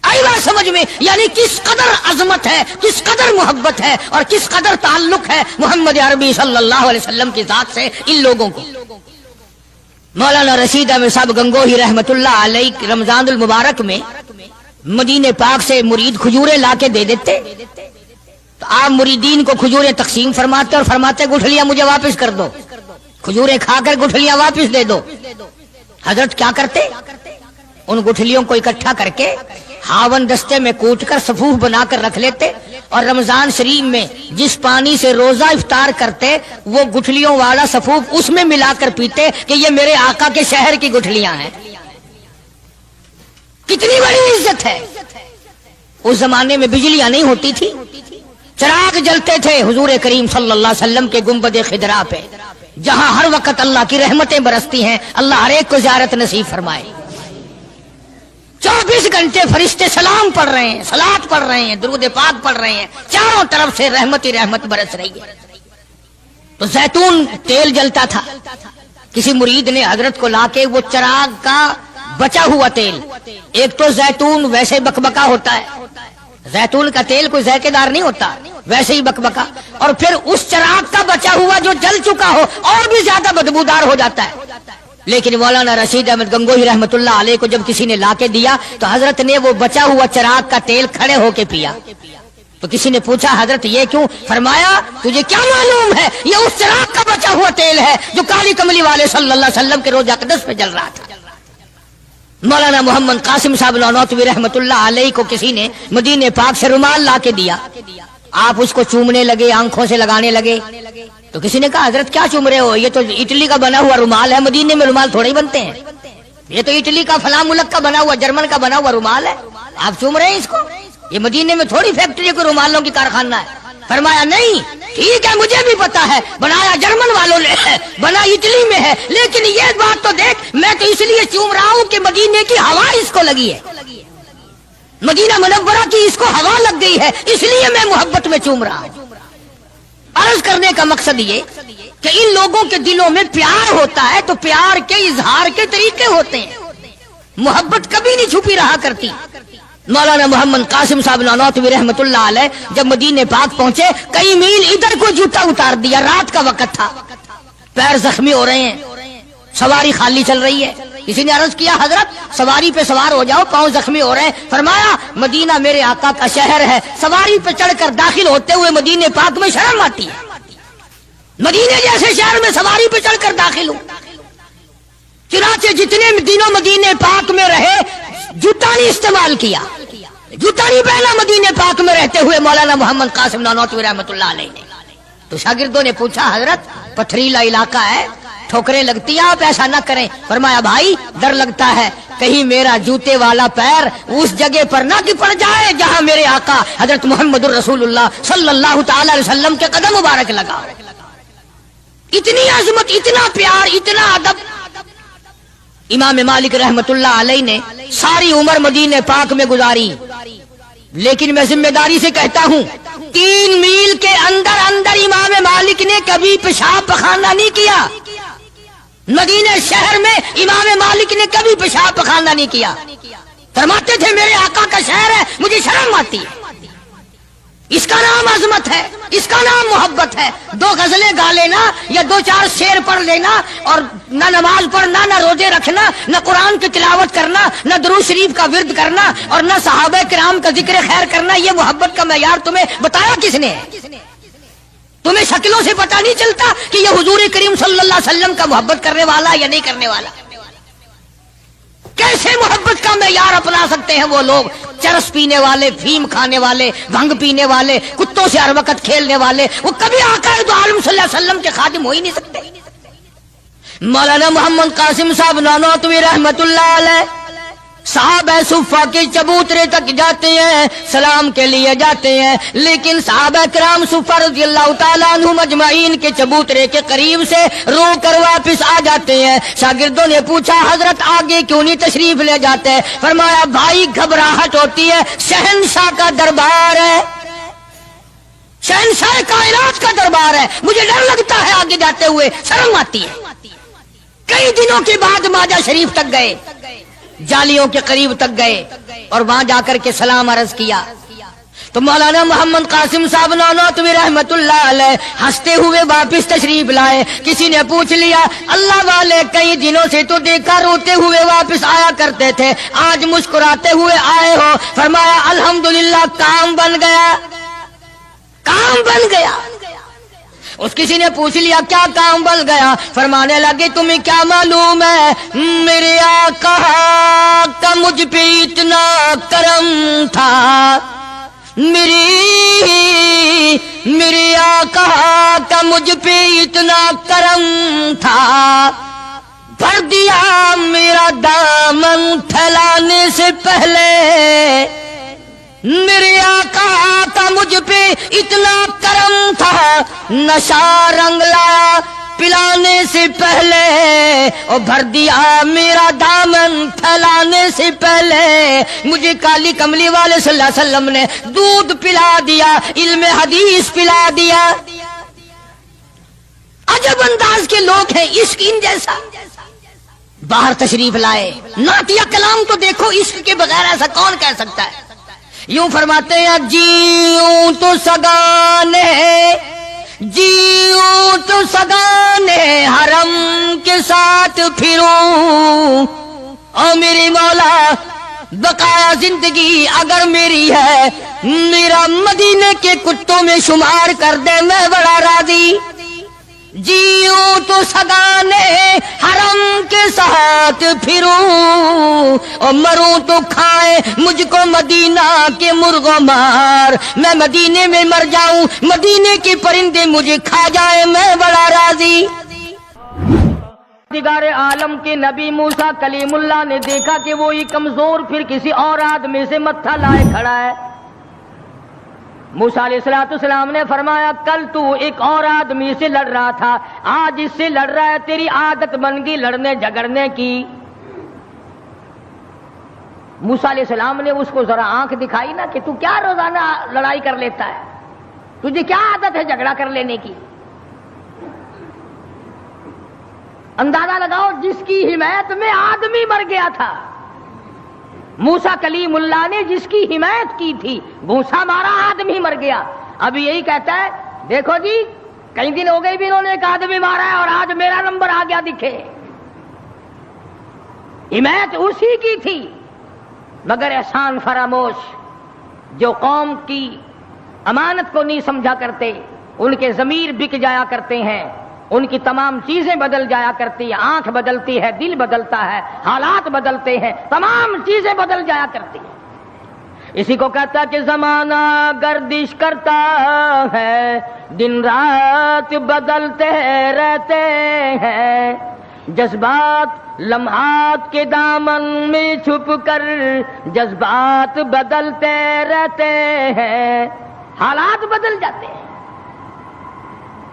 آئی بات سمجھ میں؟ یعنی کس قدر عظمت ہے، کس قدر محبت ہے اور کس قدر تعلق ہے محمد عربی صلی اللہ علیہ وسلم کی ذات سے ان لوگوں کو. مولانا رشید احمد صاحب گنگوہی رحمت اللہ علیہ رمضان المبارک میں مدینے پاک سے مرید کھجوریں لا کے دے دیتے تو آپ مریدین کو کھجوریں تقسیم فرماتے اور فرماتے گٹھلیاں مجھے واپس کر دو، کھجوریں کھا کر گٹھلیاں واپس دے دو. حضرت کیا کرتے؟ ان گٹھلیوں کو اکٹھا کر کے ہاون دستے میں کوٹ کر صفوف بنا کر رکھ لیتے اور رمضان شریف میں جس پانی سے روزہ افطار کرتے وہ گٹھلیوں والا صفوف اس میں ملا کر پیتے کہ یہ میرے آقا کے شہر کی گٹھلیاں ہیں. کتنی بڑی عزت ہے. اس زمانے میں بجلیاں نہیں ہوتی تھی، چراغ جلتے تھے حضور کریم صلی اللہ علیہ وسلم کے گنبد خضرا پہ، جہاں ہر وقت اللہ کی رحمتیں برستی ہیں. اللہ ہر ایک کو زیارت نصیب فرمائے. 24 گھنٹے فرشتے سلام پڑھ رہے ہیں، صلات پڑھ رہے ہیں، درود پاک پڑھ رہے ہیں، چاروں طرف سے رحمت ہی رحمت برس رہی ہے. تو زیتون تیل جلتا تھا. کسی مرید نے حضرت کو لا کے وہ چراغ کا بچا ہوا تیل، ایک تو زیتون ویسے بکبکا ہوتا ہے، زیتون کا تیل کوئی ذائقے دار نہیں ہوتا، ویسے ہی بکبکا، اور پھر اس چراغ کا بچا ہوا جو جل چکا ہو اور بھی زیادہ بدبودار ہو جاتا ہے. لیکن مولانا رشید احمد گنگوہی رحمت اللہ علیہ کو جب کسی نے لا کے دیا تو حضرت نے وہ بچا ہوا چراغ کا تیل کھڑے ہو کے پیا. تو کسی نے پوچھا حضرت یہ کیوں؟ فرمایا تجھے کیا معلوم ہے یہ اس چراغ کا بچا ہوا تیل ہے جو کالی کملی والے صلی اللہ علیہ وسلم کے روزہ اقدس پہ جل رہا تھا. مولانا محمد قاسم صاحب نانوتوی رحمت اللہ علیہ کو کسی نے مدینے پاک سے رومال لا کے دیا. آپ اس کو چومنے لگے، آنکھوں سے لگانے لگے. تو کسی نے کہا حضرت کیا چوم رہے ہو؟ یہ تو اٹلی کا بنا ہوا رومال ہے، مدینے میں رومال تھوڑے ہی بنتے ہیں. یہ تو اٹلی کا فلاں ملک کا بنا ہوا، جرمن کا بنا ہوا رومال ہے، آپ چوم رہے ہیں اس کو؟ یہ مدینے میں تھوڑی فیکٹری کو رومالوں کی کارخانہ ہے. فرمایا نہیں ٹھیک ہے مجھے بھی پتا ہے بنایا جرمن والوں نے ہے، بنا اٹلی میں ہے، لیکن یہ بات تو دیکھ میں تو اس لیے چوم رہا ہوں کہ مدینے کی ہوا اس کو لگی ہے، مدینہ منورہ کی اس کو ہوا لگ گئی ہے، اس لیے میں محبت میں چوم رہا ہوں. عرض کرنے کا مقصد یہ کہ ان لوگوں کے دلوں میں پیار ہوتا ہے تو پیار کے اظہار کے طریقے ہوتے ہیں. محبت کبھی نہیں چھپی رہا کرتی. مولانا محمد قاسم صاحب نانوتوی رحمت اللہ علیہ جب مدینے پاک پہنچے کئی میل ادھر کو جوتا اتار دیا، رات کا وقت تھا، پیر زخمی ہو رہے ہیں، سواری خالی چل رہی ہے. کسی نے عرض کیا حضرت سواری پہ سوار ہو جاؤ، پاؤں زخمی ہو رہے ہیں. فرمایا مدینہ میرے آقا کا شہر ہے، سواری پہ چڑھ کر داخل ہوتے ہوئے مدینے پاک میں شرم آتی ہے. مدینے جیسے شہر میں سواری پہ چڑھ کر داخل ہوں. چنانچہ جتنے دنوں مدینے پاک میں رہے جوتا نہیں استعمال کیا، جوتا نہیں پہنا مدینے پاک میں رہتے ہوئے مولانا محمد قاسم نانوتوی رحمت اللہ علیہ نے. تو شاگردوں نے پوچھا حضرت پتھریلا علاقہ ہے، ٹھوکریں لگتی ہیں، آپ ایسا نہ کریں. فرمایا بھائی ڈر لگتا ہے کہیں میرا جوتے والا پیر اس جگہ پر نہ کہ پڑ جائے جہاں میرے آقا حضرت محمد الرسول اللہ صلی اللہ تعالی علیہ وسلم کے قدم مبارک لگا. اتنی عظمت، اتنا پیار، اتنا ادب. امام مالک رحمت اللہ علیہ نے ساری عمر مدینے پاک میں گزاری، لیکن میں ذمہ داری سے کہتا ہوں 3 میل کے اندر اندر امام مالک نے کبھی پیشاب پخانہ نہیں کیا. مدینہ شہر میں امام مالک نے کبھی پیشاب پخانہ نہیں کیا. فرماتے تھے میرے آقا کا شہر ہے مجھے شرم آتی ہے. اس کا نام عظمت ہے، اس کا نام محبت ہے. 2 غزلیں گا لینا یا 2-4 شعر پڑھ لینا اور نہ نماز پڑھنا، نہ روزے رکھنا، نہ قرآن کی تلاوت کرنا، نہ درود شریف کا ورد کرنا اور نہ صحابہ کرام کا ذکر خیر کرنا، یہ محبت کا معیار تمہیں بتایا کس نے ہے؟ تمہیں شکلوں سے پتہ نہیں چلتا کہ یہ حضور کریم صلی اللہ علیہ وسلم کا محبت کرنے والا یا نہیں کرنے والا؟ کیسے محبت کا معیار اپنا سکتے ہیں وہ لوگ؟ چرس پینے والے، فیم کھانے والے، بھنگ پینے والے، کتوں سے ہر وقت کھیلنے والے، وہ کبھی آقا دو عالم صلی اللہ علیہ وسلم کے خادم ہو ہی نہیں سکتے. مولانا محمد قاسم صاحب نانوتوی رحمت اللہ علیہ صحابہ صفہ کے چبوترے تک جاتے ہیں، سلام کے لیے جاتے ہیں، لیکن صحابہ کرام صفہ رضی اللہ تعالیٰ عنہم اجمعین کے چبوترے کے قریب سے رو کر واپس آ جاتے ہیں. شاگردوں نے پوچھا حضرت آگے کیوں نہیں تشریف لے جاتے؟ فرمایا بھائی گھبراہٹ ہوتی ہے، شہنشاہ کا دربار ہے، شہنشاہ کائنات کا دربار ہے، مجھے ڈر لگتا ہے آگے جاتے ہوئے، شرم آتی ہے۔ کئی دنوں کے بعد ماجہ شریف تک گئے، جالیوں کے قریب تک گئے اور وہاں جا کر کے سلام عرض کیا تو مولانا محمد قاسم صاحب نانوتوی رحمت اللہ علیہ ہنستے ہوئے واپس تشریف لائے۔ کسی نے پوچھ لیا اللہ والے کئی دنوں سے تو دیکھا روتے ہوئے واپس آیا کرتے تھے، آج مسکراتے ہوئے آئے ہو؟ فرمایا الحمدللہ کام بن گیا، کام بن گیا۔ اس کسی نے پوچھ لیا کیا کام بن گیا؟ فرمانے لگے تمہیں کیا معلوم ہے میرے آقا کا مجھ پہ اتنا کرم تھا، میرے آقا کا مجھ پہ اتنا کرم تھا، بھر دیا میرا دامن پھیلانے سے پہلے، میرے آقا کا مجھ پہ اتنا کرم تھا، نشہ رنگ لایا پلانے سے پہلے، اور بھر دیا میرا دامن پھیلانے سے پہلے، مجھے کالی کملی والے صلی اللہ علیہ وسلم نے دودھ پلا دیا، علم حدیث پلا دیا۔ عجب انداز کے لوگ ہیں، عشق ان جیسا۔ باہر تشریف لائے، نعتیہ کلام تو دیکھو، عشق کے بغیر ایسا کون کہہ سکتا ہے؟ یوں فرماتے ہیں جیوں تو سگانے، جیوں تو سگانے حرم کے ساتھ پھروں، او میری مولا بقایا زندگی اگر میری ہے، میرا مدینے کے کتوں میں شمار کر دے، میں بڑا راضی۔ جیوں تو سگانے حرم کے ساتھ پھروں، اور مروں تو کھائے مجھ کو مدینہ کے مرغ مار، میں مدینے میں مر جاؤں، مدینے کے پرندے مجھے کھا جائے، میں بڑا راضی۔ دیگار عالم کے نبی موسیٰ کلیم اللہ نے دیکھا کہ وہ یہ کمزور پھر کسی اور آدمی سے متھا لائے کھڑا ہے۔ موسیٰ علیہ السلام نے فرمایا کل تو ایک اور آدمی سے لڑ رہا تھا، آج اس سے لڑ رہا ہے، تیری عادت بن گئی لڑنے جھگڑنے کی۔ موسیٰ علیہ السلام نے اس کو ذرا آنکھ دکھائی نا کہ تو کیا روزانہ لڑائی کر لیتا ہے، تجھے کیا عادت ہے جھگڑا کر لینے کی؟ اندازہ لگاؤ جس کی حمایت میں آدمی مر گیا تھا، موسیٰ کلیم اللہ نے جس کی حمایت کی تھی، گھونسا مارا آدمی مر گیا۔ اب یہی کہتا ہے دیکھو جی کئی دن ہو گئے بھی انہوں نے ایک آدمی مارا ہے اور آج میرا نمبر آ گیا دکھے۔ حمایت اسی کی تھی، مگر احسان فراموش جو قوم کی امانت کو نہیں سمجھا کرتے، ان کے ضمیر بک جایا کرتے ہیں، ان کی تمام چیزیں بدل جایا کرتی ہیں، آنکھ بدلتی ہے، دل بدلتا ہے، حالات بدلتے ہیں، تمام چیزیں بدل جایا کرتی ہیں۔ اسی کو کہتا کہ زمانہ گردش کرتا ہے، دن رات بدلتے رہتے ہیں، جذبات لمحات کے دامن میں چھپ کر جذبات بدلتے رہتے ہیں، حالات بدل جاتے ہیں۔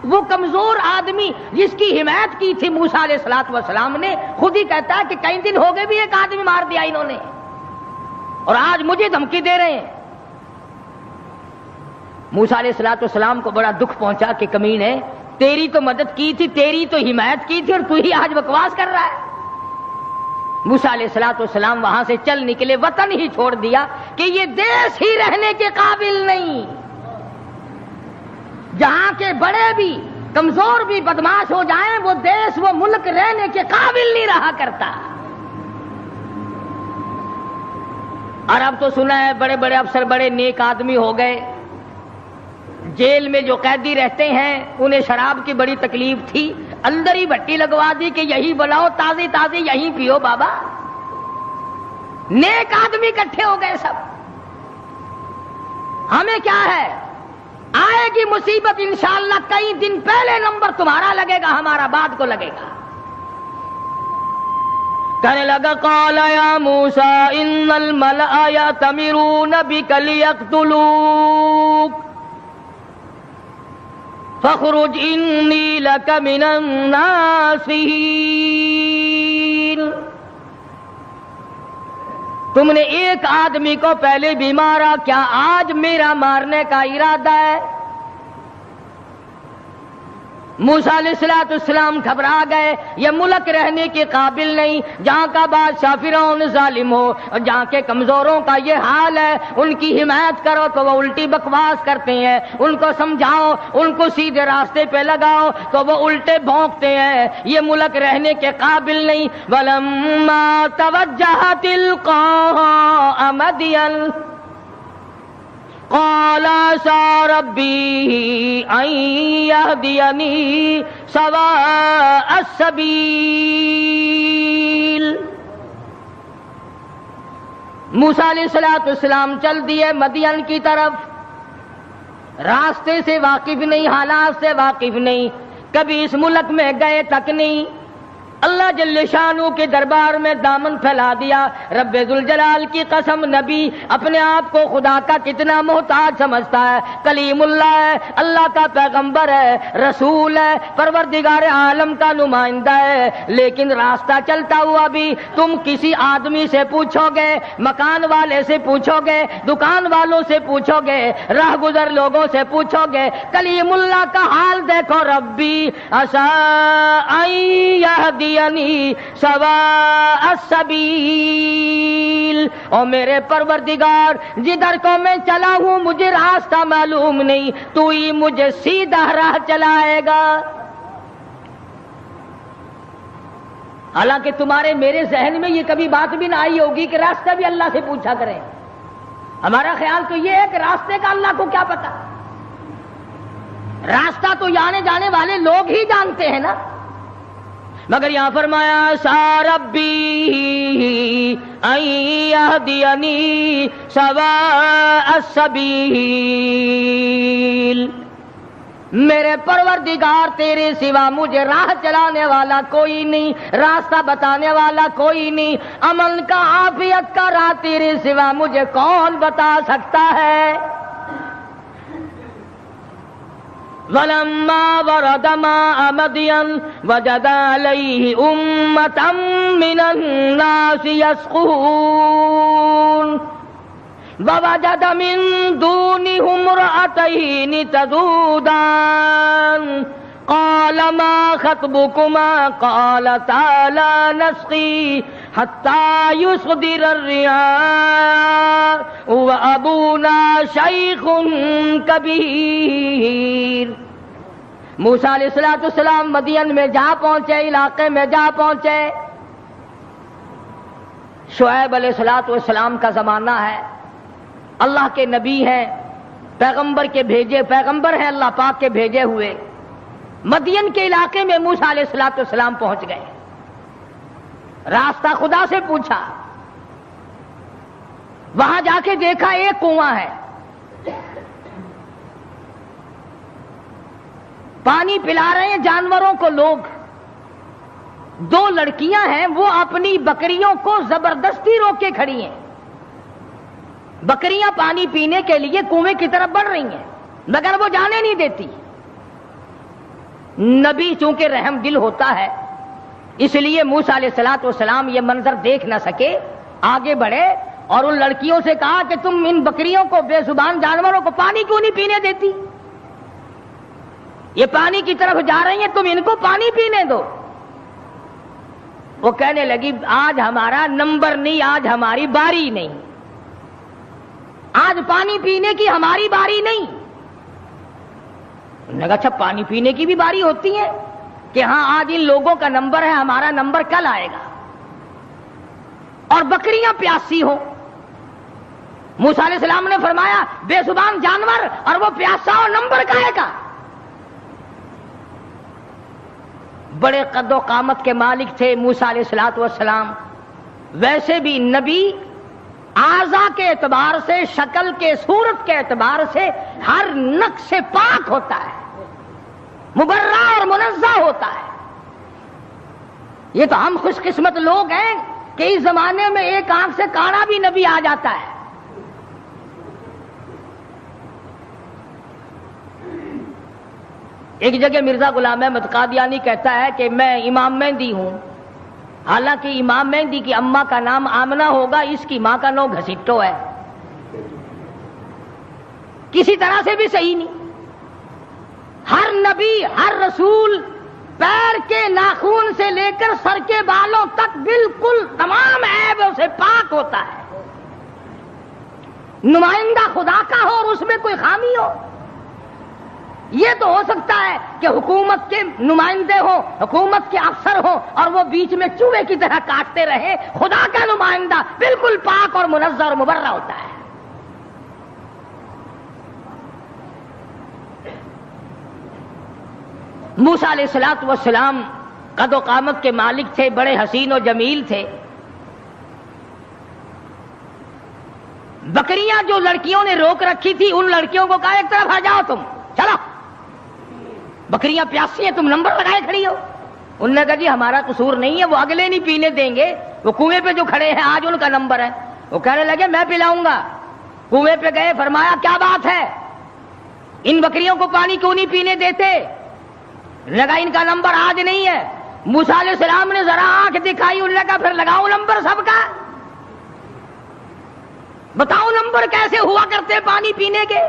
وہ کمزور آدمی جس کی حمایت کی تھی موسیٰ علیہ السلام نے، خود ہی کہتا ہے کہ کئی دن ہو گئے بھی ایک آدمی مار دیا انہوں نے، اور آج مجھے دھمکی دے رہے ہیں۔ موسیٰ علیہ السلام کو بڑا دکھ پہنچا کہ کمینے، تیری تو مدد کی تھی، تیری تو حمایت کی تھی، اور تو ہی آج بکواس کر رہا ہے۔ موسیٰ علیہ السلام وہاں سے چل نکلے، وطن ہی چھوڑ دیا کہ یہ دیش ہی رہنے کے قابل نہیں، جہاں کے بڑے بھی کمزور بھی بدماش ہو جائیں، وہ دیش وہ ملک رہنے کے قابل نہیں رہا کرتا۔ اور اب تو سنا ہے بڑے بڑے افسر بڑے نیک آدمی ہو گئے، جیل میں جو قیدی رہتے ہیں انہیں شراب کی بڑی تکلیف تھی، اندر ہی بھٹی لگوا دی کہ یہی بلاؤ تازی تازی یہیں پیو بابا۔ نیک آدمی اکٹھے ہو گئے سب۔ ہمیں کیا ہے، آئے گی مصیبت انشاءاللہ کئی دن پہلے نمبر تمہارا لگے گا، ہمارا بعد کو لگے گا۔ کہنے لگا قال یا موسیٰ ان الملأ یأتمرون بک لیقتلوک فاخرج انی لک من الناصحین۔ تم نے ایک آدمی کو پہلے بھی مارا، کیا آج میرا مارنے کا ارادہ ہے؟ موسیٰ علیہ السلام گھبرا گئے، یہ ملک رہنے کے قابل نہیں، جہاں کا بادشاہ فرعون ظالم ہو اور جہاں کے کمزوروں کا یہ حال ہے، ان کی حمایت کرو تو وہ الٹی بکواس کرتے ہیں، ان کو سمجھاؤ، ان کو سیدھے راستے پہ لگاؤ تو وہ الٹے بھونکتے ہیں، یہ ملک رہنے کے قابل نہیں۔ وَلَمَّا تَوَجَّهَ تِلْقَاءَ مَدْيَنَ قال عسى ربي أن يهديني سواء السبيل۔ موسیٰ علیہ السلام چل دیے مدین کی طرف، راستے سے واقف نہیں، حالات سے واقف نہیں، کبھی اس ملک میں گئے تک نہیں۔ اللہ جل شانہ کے دربار میں دامن پھیلا دیا۔ رب ذوالجلال کی قسم، نبی اپنے آپ کو خدا کا کتنا محتاج سمجھتا ہے، کلیم اللہ ہے، اللہ کا پیغمبر ہے، رسول ہے، پروردگار عالم کا نمائندہ ہے، لیکن راستہ چلتا ہوا بھی تم کسی آدمی سے پوچھو گے، مکان والے سے پوچھو گے، دکان والوں سے پوچھو گے، راہ گزر لوگوں سے پوچھو گے، کلیم اللہ کا حال دیکھو، ربی عسیٰ ان یہدی سواء السبیل، اور میرے پروردگار جدھر کو میں چلا ہوں مجھے راستہ معلوم نہیں، تو ہی مجھے سیدھا راہ چلائے گا۔ حالانکہ تمہارے میرے ذہن میں یہ کبھی بات بھی نہ آئی ہوگی کہ راستہ بھی اللہ سے پوچھا کریں۔ ہمارا خیال تو یہ ہے کہ راستے کا اللہ کو کیا پتا، راستہ تو آنے جانے والے لوگ ہی جانتے ہیں نا۔ مگر یہاں فرمایا عسیٰ ربی ان یہدینی سواء السبیل، میرے پروردگار تیرے سوا مجھے راہ چلانے والا کوئی نہیں، راستہ بتانے والا کوئی نہیں، امن کا عافیت کا راہ تیرے سوا مجھے کون بتا سکتا ہے۔ وَلَمَّا وَرَدَ مَاءَ مَدْيَنَ وَجَدَ عَلَيْهِ أُمَّةً مِّنَ النَّاسِ يَسْقُونَ وَوَجَدَ مِن دُونِهُمْ امْرَأَتَيْنِ تَذُودَانِ قَالَ مَا خَطْبُكُمَا قَالَتَا لَا نَسْقِي حَتَّى يُصْدِرَ الرِّعَاءُ وَأَبُونَا شَيْخٌ کبیر۔ موسیٰ علیہ السلام مدین میں جا پہنچے، علاقے میں جا پہنچے، شعیب علیہ السلام کا زمانہ ہے، اللہ کے نبی ہیں، پیغمبر ہیں اللہ پاک کے بھیجے ہوئے۔ مدین کے علاقے میں موسیٰ علیہ السلام پہنچ گئے، راستہ خدا سے پوچھا، وہاں جا کے دیکھا ایک کنواں ہے، پانی پلا رہے ہیں جانوروں کو لوگ، دو لڑکیاں ہیں وہ اپنی بکریوں کو زبردستی روک کے کھڑی ہیں، بکریاں پانی پینے کے لیے کنویں کی طرف بڑھ رہی ہیں مگر وہ جانے نہیں دیتی۔ نبی چونکہ رحم دل ہوتا ہے اس لیے موسیٰ علیہ السلام یہ منظر دیکھ نہ سکے، آگے بڑھے اور ان لڑکیوں سے کہا کہ تم ان بکریوں کو، بے زبان جانوروں کو پانی کیوں نہیں پینے دیتی؟ یہ پانی کی طرف جا رہی ہیں، تم ان کو پانی پینے دو۔ وہ کہنے لگی آج ہمارا نمبر نہیں، آج ہماری باری نہیں، آج پانی پینے کی ہماری باری نہیں۔ انہوں نے کہا اچھا پانی پینے کی بھی باری ہوتی ہے کہ ہاں آج ان لوگوں کا نمبر ہے، ہمارا نمبر کل آئے گا، اور بکریاں پیاسی ہوں۔ موسیٰ علیہ السلام نے فرمایا بے زبان جانور اور وہ پیاسا ہو، نمبر کہے گا؟ بڑے قد و قامت کے مالک تھے موسیٰ علیہ السلام، ویسے بھی نبی اعضاء کے اعتبار سے، شکل کے، صورت کے اعتبار سے ہر نقص سے پاک ہوتا ہے، مبرہ اور منزہ ہوتا ہے۔ یہ تو ہم خوش قسمت لوگ ہیں کہ اس زمانے میں ایک آنکھ سے کانا بھی نبی آ جاتا ہے۔ ایک جگہ مرزا غلام احمد قادیانی کہتا ہے کہ میں امام مہدی ہوں، حالانکہ امام مہدی کی اماں کا نام آمنہ ہوگا، اس کی ماں کا نام گھسٹو ہے، کسی طرح سے بھی صحیح نہیں۔ ہر نبی ہر رسول پیر کے ناخون سے لے کر سر کے بالوں تک بالکل تمام عیبوں سے پاک ہوتا ہے. نمائندہ خدا کا ہو اور اس میں کوئی خامی ہو. یہ تو ہو سکتا ہے کہ حکومت کے نمائندے ہوں، حکومت کے افسر ہوں اور وہ بیچ میں چوہے کی طرح کاٹتے رہے. خدا کا نمائندہ بالکل پاک اور منزہ اور مبرہ ہوتا ہے. موسیٰ علیہ السلام قد و قامت کے مالک تھے، بڑے حسین و جمیل تھے. بکریاں جو لڑکیوں نے روک رکھی تھی ان لڑکیوں کو کہا ایک طرف آ جاؤ، تم چلو، بکریاں پیاسی ہیں، تم نمبر لگائے کھڑی ہو. انہوں نے کہا جی ہمارا قصور نہیں ہے، وہ اگلے نہیں پینے دیں گے، وہ کنویں پہ جو کھڑے ہیں آج ان کا نمبر ہے. وہ کہنے لگے میں پلاؤں گا. کنویں پہ گئے، فرمایا کیا بات ہے، ان بکریوں کو پانی کیوں نہیں پینے دیتے؟ لگا ان کا نمبر آج نہیں ہے. موسیٰ علیہ السلام نے ذرا آنکھ دکھائی، انہوں نے کہا پھر لگاؤ نمبر سب کا، بتاؤ نمبر کیسے ہوا کرتے پانی پینے کے.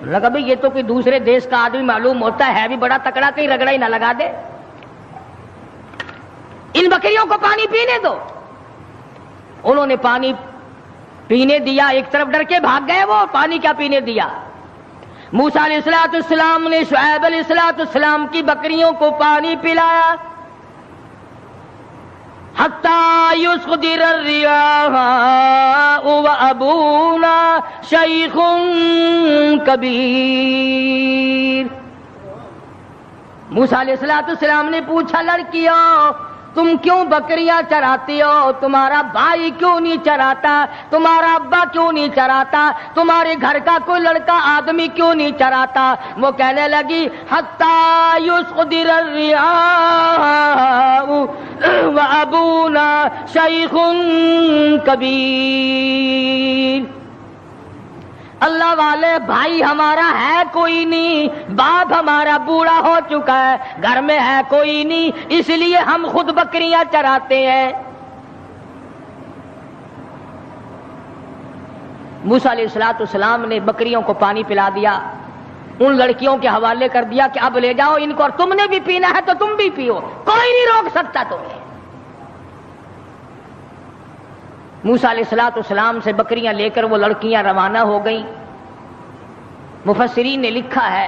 لگا بھئی یہ تو کوئی دوسرے دیش کا آدمی معلوم ہوتا ہے بھی بڑا تکڑا، کہیں رگڑا ہی نہ لگا دے. ان بکریوں کو پانی پینے دو. انہوں نے پانی پینے دیا، ایک طرف ڈر کے بھاگ گئے. وہ پانی کیا پینے دیا؟ موسیٰ علیہ السلام نے شعیب علیہ السلام کی بکریوں کو پانی پلایا. حتیٰ یصدر الریاح وابونا شیخ کبیر. موسیٰ علیہ السلام نے پوچھا لڑکیوں تم کیوں بکریاں چراتی ہو؟ تمہارا بھائی کیوں نہیں چراتا؟ تمہارا ابا کیوں نہیں چراتا؟ تمہارے گھر کا کوئی لڑکا آدمی کیوں نہیں چراتا؟ وہ کہنے لگی حتیٰ یصدر الریاح وابونا شیخ کبیر. اللہ والے بھائی ہمارا ہے کوئی نہیں، باپ ہمارا بوڑھا ہو چکا ہے، گھر میں ہے کوئی نہیں، اس لیے ہم خود بکریاں چراتے ہیں. موسیٰ علیہ السلام نے بکریوں کو پانی پلا دیا، ان لڑکیوں کے حوالے کر دیا کہ اب لے جاؤ ان کو، اور تم نے بھی پینا ہے تو تم بھی پیو، کوئی نہیں روک سکتا تمہیں. موسیٰ علیہ السلام سے بکریاں لے کر وہ لڑکیاں روانہ ہو گئیں. مفسرین نے لکھا ہے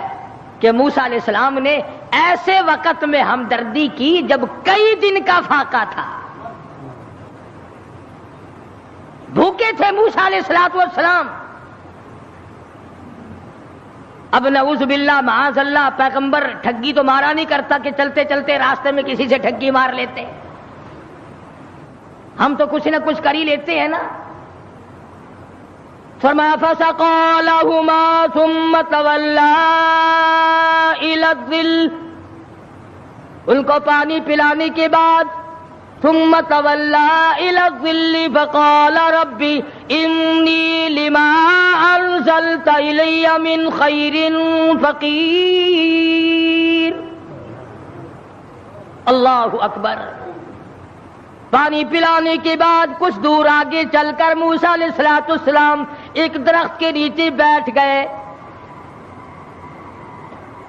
کہ موسیٰ علیہ السلام نے ایسے وقت میں ہمدردی کی جب کئی دن کا فاقہ تھا. بھوکے تھے موسیٰ علیہ السلام. اب نعوذ باللہ معاذ اللہ پیغمبر ٹھگی تو مارا نہیں کرتا کہ چلتے چلتے راستے میں کسی سے ٹھگی مار لیتے. ہم تو کچھ نہ کچھ کر ہی لیتے ہیں نا. فرمایا فسقى لهما ثم تولى الى الظل. ان کو پانی پلانے کے بعد ثم تولى الى الظل فقال رب انی لما انزلت الی من خیر فقیر. اللہ اکبر. پانی پلانے کے بعد کچھ دور آگے چل کر موسیٰ علیہ السلام ایک درخت کے نیچے بیٹھ گئے.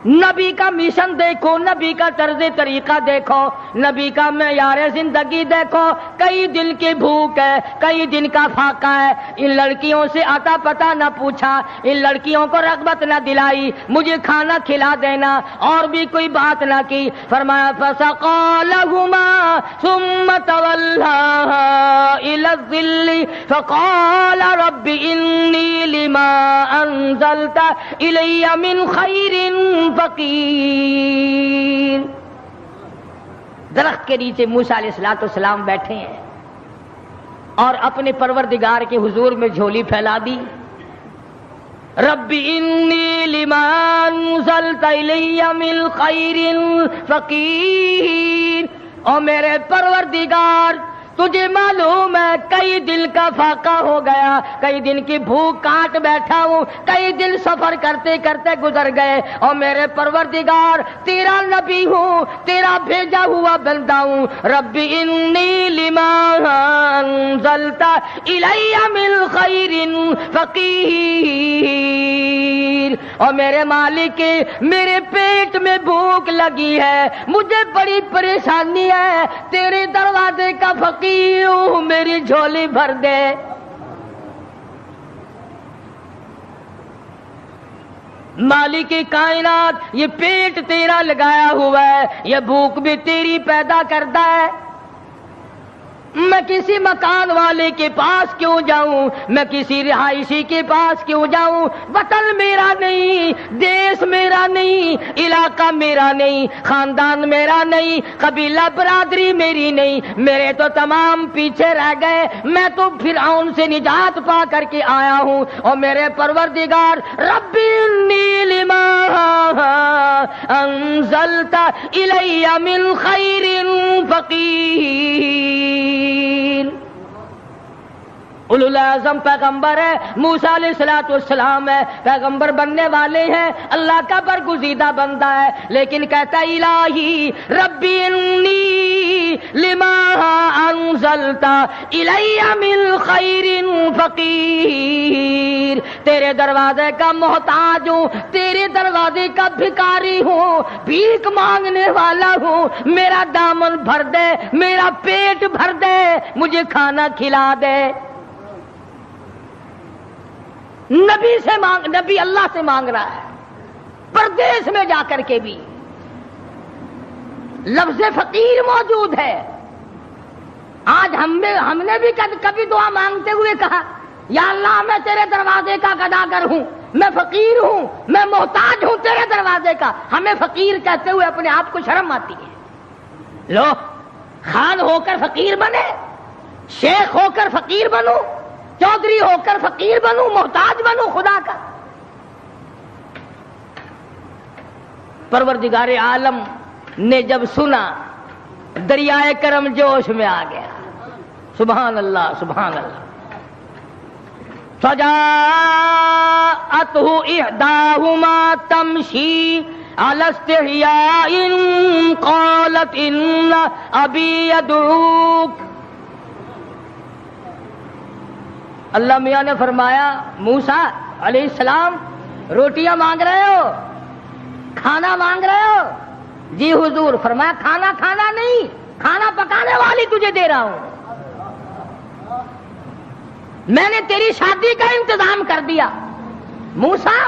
نبی کا مشن دیکھو، نبی کا طرز طریقہ دیکھو، نبی کا معیار زندگی دیکھو. کئی دن کی بھوک ہے، کئی دن کا فاقہ ہے. ان لڑکیوں سے آتا پتا نہ پوچھا، ان لڑکیوں کو رغبت نہ دلائی مجھے کھانا کھلا دینا، اور بھی کوئی بات نہ کی. فرمایا فسقى لهما ثم تولى الى الظل فقال رب انی لما انزلت الی من خیر فقیر. درخت کے نیچے موسیٰ علیہ السلام بیٹھے ہیں اور اپنے پروردگار کے حضور میں جھولی پھیلا دی. رب انی لما انزلت الی من خیر فقیر. او میرے پروردگار تجھے معلوم ہے کئی دن کا فاقہ ہو گیا، کئی دن کی بھوک کاٹ بیٹھا ہوں، کئی دن سفر کرتے کرتے گزر گئے. اور میرے پروردگار تیرا نبی ہوں، تیرا بھیجا ہوا بندہ ہوں. رب انی لما انزلت الی من خیر فقیر. فقیر، اور میرے مالک میرے پیٹ میں بھوک لگی ہے، مجھے بڑی پریشانی ہے، تیرے دروازے کا فقیر ہوں، میری جھولی بھر دے۔ مالک کائنات، یہ پیٹ تیرا لگایا ہوا ہے، یہ بھوک بھی تیری پیدا کرتا ہے، میں کسی مکان والے کے پاس کیوں جاؤں، میں کسی رہائشی کے پاس کیوں جاؤں؟ وطن میرا نہیں، دیش میرا نہیں، علاقہ میرا نہیں، خاندان میرا نہیں، قبیلہ برادری میری نہیں، میرے تو تمام پیچھے رہ گئے، میں تو فرعون سے نجات پا کر کے آیا ہوں، اور میرے پروردگار ربی انی لما انزلت الی من خیر فقیر۔ اولو العزم پیغمبر ہے، موسیٰ علیہ السلام ہے، پیغمبر بننے والے ہیں، اللہ کا برگزیدہ بندہ ہے، لیکن کہتا ہے الہی ربی انی لما انزلت الی من خیر فقیر، تیرے دروازے کا محتاج ہوں، تیرے دروازے کا بھکاری ہوں، بھیک مانگنے والا ہوں، میرا دامن بھر دے، میرا پیٹ بھر دے، مجھے کھانا کھلا دے۔ نبی سے مانگ، نبی اللہ سے مانگ رہا ہے، پردیس میں جا کر کے بھی لفظ فقیر موجود ہے۔ آج ہم نے بھی کبھی دعا مانگتے ہوئے کہا یا اللہ میں تیرے دروازے کا گداگر ہوں، میں فقیر ہوں، میں محتاج ہوں تیرے دروازے کا۔ ہمیں فقیر کہتے ہوئے اپنے آپ کو شرم آتی ہے۔ لو خان ہو کر فقیر بنے، شیخ ہو کر فقیر بنو، چودھری ہو کر فقیر بنوں، محتاج بنوں خدا کا۔ پروردگار عالم نے جب سنا، دریائے کرم جوش میں آ گیا۔ سبحان اللہ سبحان اللہ۔ فجاءته احداهما تمشي على استحياء قالت ان ابي يدعوك۔ اللہ میاں نے فرمایا موسیٰ علیہ السلام روٹیاں مانگ رہے ہو، کھانا مانگ رہے ہو؟ جی حضور۔ فرمایا کھانا کھانا نہیں، کھانا پکانے والی تجھے دے رہا ہوں، میں نے تیری شادی کا انتظام کر دیا۔ موسیٰ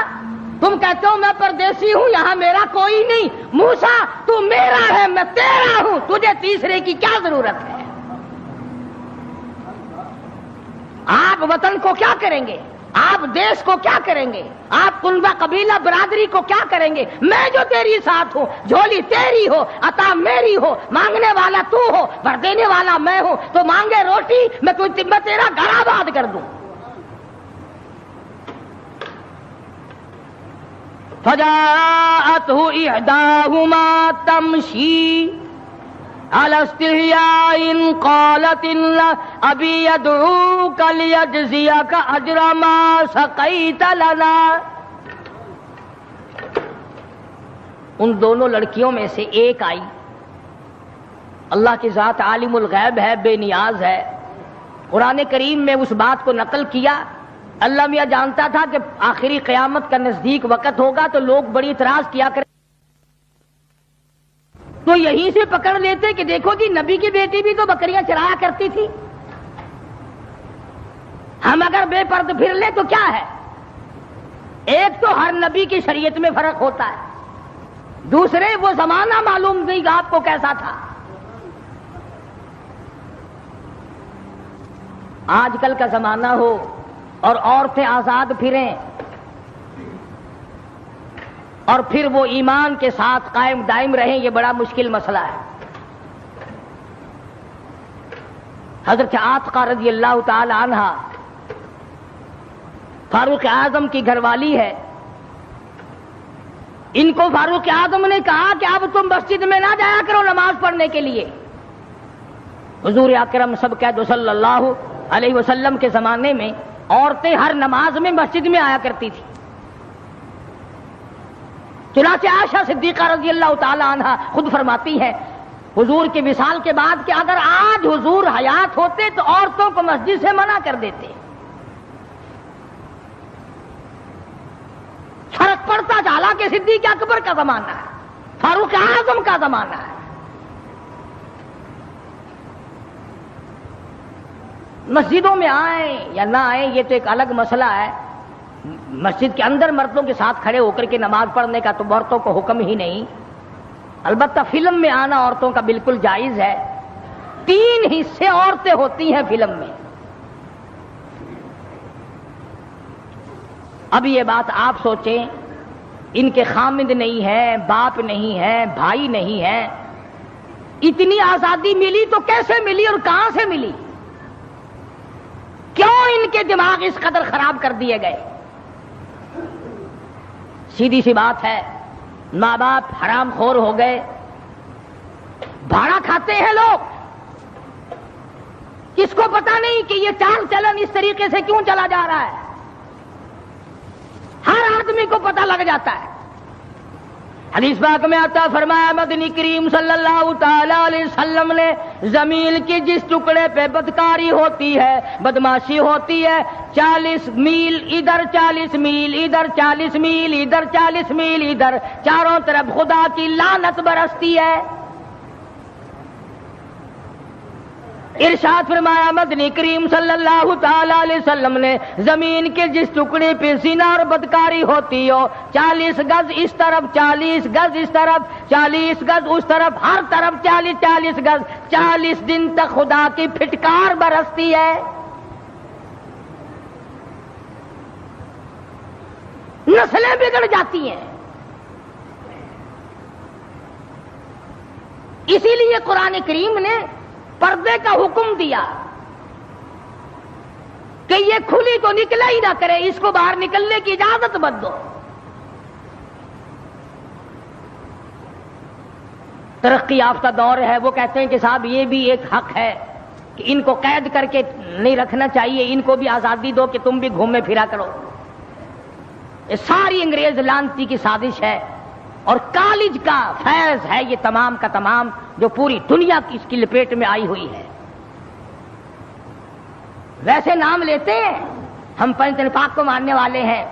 تم کہتے ہو میں پردیسی ہوں، یہاں میرا کوئی نہیں، موسیٰ تو میرا ہے، میں تیرا ہوں، تجھے تیسرے کی کیا ضرورت ہے؟ آپ وطن کو کیا کریں گے؟ آپ دیش کو کیا کریں گے؟ آپ کنبہ قبیلہ برادری کو کیا کریں گے؟ میں جو تیری ساتھ ہوں، جھولی تیری ہو، عطا میری ہو، مانگنے والا تو ہو، بھر دینے والا میں ہوں، تو مانگے روٹی، میں تیرا گھر آباد کر دوں۔ فجاءته احداهما تمشي على استحياء قالت ان ابي يدعوك ليجزيك اجر ما سقيت لنا۔ ان دونوں لڑکیوں میں سے ایک آئی، اللہ کی ذات عالم الغیب ہے، بے نیاز ہے، قرآن کریم میں اس بات کو نقل کیا۔ اللہ میاں جانتا تھا کہ آخری قیامت کا نزدیک وقت ہوگا تو لوگ بڑی اعتراض کیا کریں، تو یہیں سے پکڑ لیتے کہ دیکھو جی نبی کی بیٹی بھی تو بکریاں چرایا کرتی تھی، ہم اگر بے پرد پھر لیں تو کیا ہے؟ ایک تو ہر نبی کی شریعت میں فرق ہوتا ہے، دوسرے وہ زمانہ معلوم نہیں آپ کو کیسا تھا۔ آج کل کا زمانہ ہو اور عورتیں آزاد پھریں اور پھر وہ ایمان کے ساتھ قائم دائم رہیں، یہ بڑا مشکل مسئلہ ہے۔ حضرت عاتقہ رضی اللہ تعالی عنہ فاروق اعظم کی گھر والی ہے، ان کو فاروق اعظم نے کہا کہ اب تم مسجد میں نہ جایا کرو نماز پڑھنے کے لیے۔ حضور اکرم سب قید صلی اللہ علیہ وسلم کے زمانے میں عورتیں ہر نماز میں مسجد میں آیا کرتی تھی۔ چنانچہ عائشہ صدیقہ رضی اللہ تعالی عنہ خود فرماتی ہے حضور کے وصال کے بعد کہ اگر آج حضور حیات ہوتے تو عورتوں کو مسجد سے منع کر دیتے۔ فرق کے صدیق اکبر کا زمانہ ہے، فاروق اعظم کا زمانہ ہے۔ مسجدوں میں آئیں یا نہ آئیں یہ تو ایک الگ مسئلہ ہے، مسجد کے اندر مردوں کے ساتھ کھڑے ہو کر کے نماز پڑھنے کا تو عورتوں کو حکم ہی نہیں، البتہ فلم میں آنا عورتوں کا بالکل جائز ہے۔ 3 حصے عورتیں ہوتی ہیں فلم میں۔ اب یہ بات آپ سوچیں، ان کے خامند نہیں ہے، باپ نہیں ہے، بھائی نہیں ہے، اتنی آزادی ملی تو کیسے ملی اور کہاں سے ملی؟ کیوں ان کے دماغ اس قدر خراب کر دیے گئے؟ سیدھی سی بات ہے، ماں باپ حرام خور ہو گئے، بھاڑا کھاتے ہیں لوگ، کس کو پتا نہیں کہ یہ چال چلن اس طریقے سے کیوں چلا جا رہا ہے، ہر آدمی کو پتا لگ جاتا ہے۔ حدیث پاک میں آتا فرمایا مدنی کریم صلی اللہ تعالی علیہ وسلم نے زمین کی جس ٹکڑے پہ بدکاری ہوتی ہے، بدماشی ہوتی ہے، 40 میل ادھر 40 میل ادھر 40 میل ادھر 40 میل ادھر، چاروں طرف خدا کی لعنت برستی ہے۔ ارشاد فرمایا مدنی کریم صلی اللہ تعالی علیہ وسلم نے زمین کے جس ٹکڑے پہ زنا اور بدکاری ہوتی ہو، 40 گز اس طرف 40 گز اس طرف 40 گز اس طرف، ہر طرف 40 گز، 40 دن تک خدا کی پھٹکار برستی ہے۔ نسلیں بگڑ جاتی ہیں۔ اسی لیے قرآن کریم نے پردے کا حکم دیا کہ یہ کھلی تو نکلا ہی نہ کرے، اس کو باہر نکلنے کی اجازت مت دو۔ ترقی یافتہ دور ہے، وہ کہتے ہیں کہ صاحب یہ بھی ایک حق ہے کہ ان کو قید کر کے نہیں رکھنا چاہیے، ان کو بھی آزادی دو کہ تم بھی گھومے پھرا کرو۔ یہ ساری انگریز لعنتی کی سازش ہے اور کالج کا فیض ہے یہ تمام کا تمام، جو پوری دنیا کی اس کی لپیٹ میں آئی ہوئی ہے۔ ویسے نام لیتے ہیں، ہم پنجتن پاک کو ماننے والے ہیں،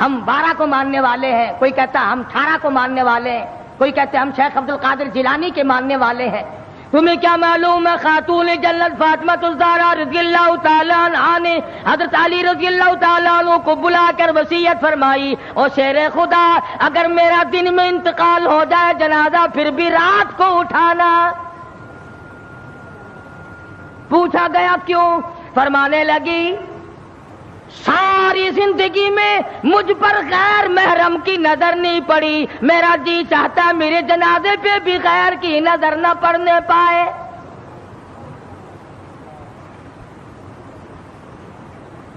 ہم 12 کو ماننے والے ہیں، کوئی کہتا ہم 18 کو ماننے والے ہیں، کوئی کہتے ہم شیخ عبد القادر جیلانی کے ماننے والے ہیں۔ تمہیں کیا معلوم ہے خاتون جنت فاطمہ الزہرا رضی اللہ تعالیٰ عنہا نے حضرت علی رضی اللہ تعالیٰ عنہ کو بلا کر وصیت فرمائی، او شیر خدا اگر میرا دن میں انتقال ہو جائے جنازہ پھر بھی رات کو اٹھانا۔ پوچھا گیا کیوں؟ فرمانے لگی ساری زندگی میں مجھ پر غیر محرم کی نظر نہیں پڑی، میرا جی چاہتا میرے جنازے پہ بھی غیر کی نظر نہ پڑنے پائے۔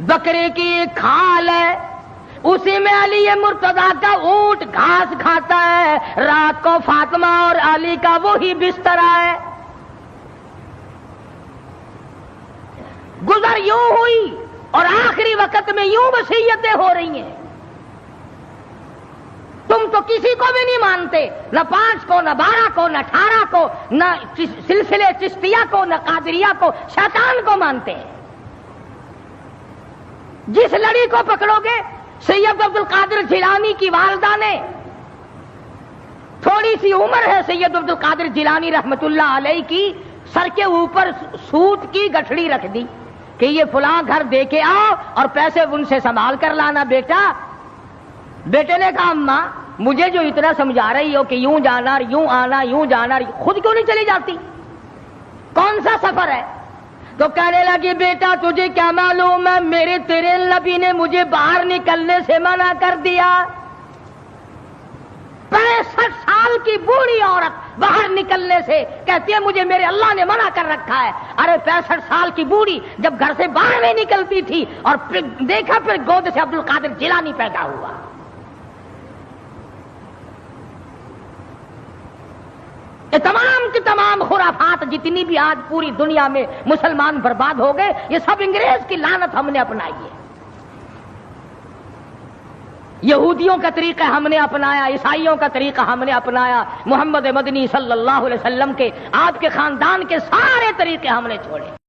بکرے کی ایک کھال ہے، اسی میں علی مرتضیٰ کا اونٹ گھاس کھاتا ہے، رات کو فاطمہ اور علی کا وہی بستر ہے۔ گزر یوں ہوئی اور آخری وقت میں یوں وصیتیں ہو رہی ہیں۔ تم تو کسی کو بھی نہیں مانتے، نہ 5 کو، نہ 12 کو، نہ 18 کو، نہ سلسلے چشتیہ کو، نہ قادریہ کو، شیطان کو مانتے ہیں۔ جس لڑی کو پکڑو گے، سید عبد القادر جیلانی کی والدہ نے، تھوڑی سی عمر ہے سید عبد القادر جیلانی رحمت اللہ علیہ کی، سر کے اوپر سوت کی گٹھڑی رکھ دی کہ یہ فلاں گھر دے کے آؤ اور پیسے ان سے سنبھال کر لانا بیٹا۔ بیٹے نے کہا اماں مجھے جو اتنا سمجھا رہی ہو کہ یوں جانا یوں آنا یوں جانا، خود کیوں نہیں چلی جاتی؟ کون سا سفر ہے؟ تو کہنے لگی بیٹا تجھے کیا معلوم ہے، میرے تیرے نبی نے مجھے باہر نکلنے سے منع کر دیا۔ 65 سال کی بوڑھی عورت باہر نکلنے سے کہتی ہے مجھے میرے اللہ نے منع کر رکھا ہے۔ ارے 65 سال کی بوڑھی جب گھر سے باہر نہیں نکلتی تھی اور پھر دیکھا پھر گود سے عبد القادر جیلانی پیدا ہوا۔ یہ تمام کی تمام خرافات جتنی بھی آج پوری دنیا میں مسلمان برباد ہو گئے، یہ سب انگریز کی لعنت ہم نے اپنائی ہے۔ یہودیوں کا طریقہ ہم نے اپنایا، عیسائیوں کا طریقہ ہم نے اپنایا، محمد مدنی صلی اللہ علیہ وسلم کے آپ کے خاندان کے سارے طریقے ہم نے چھوڑے۔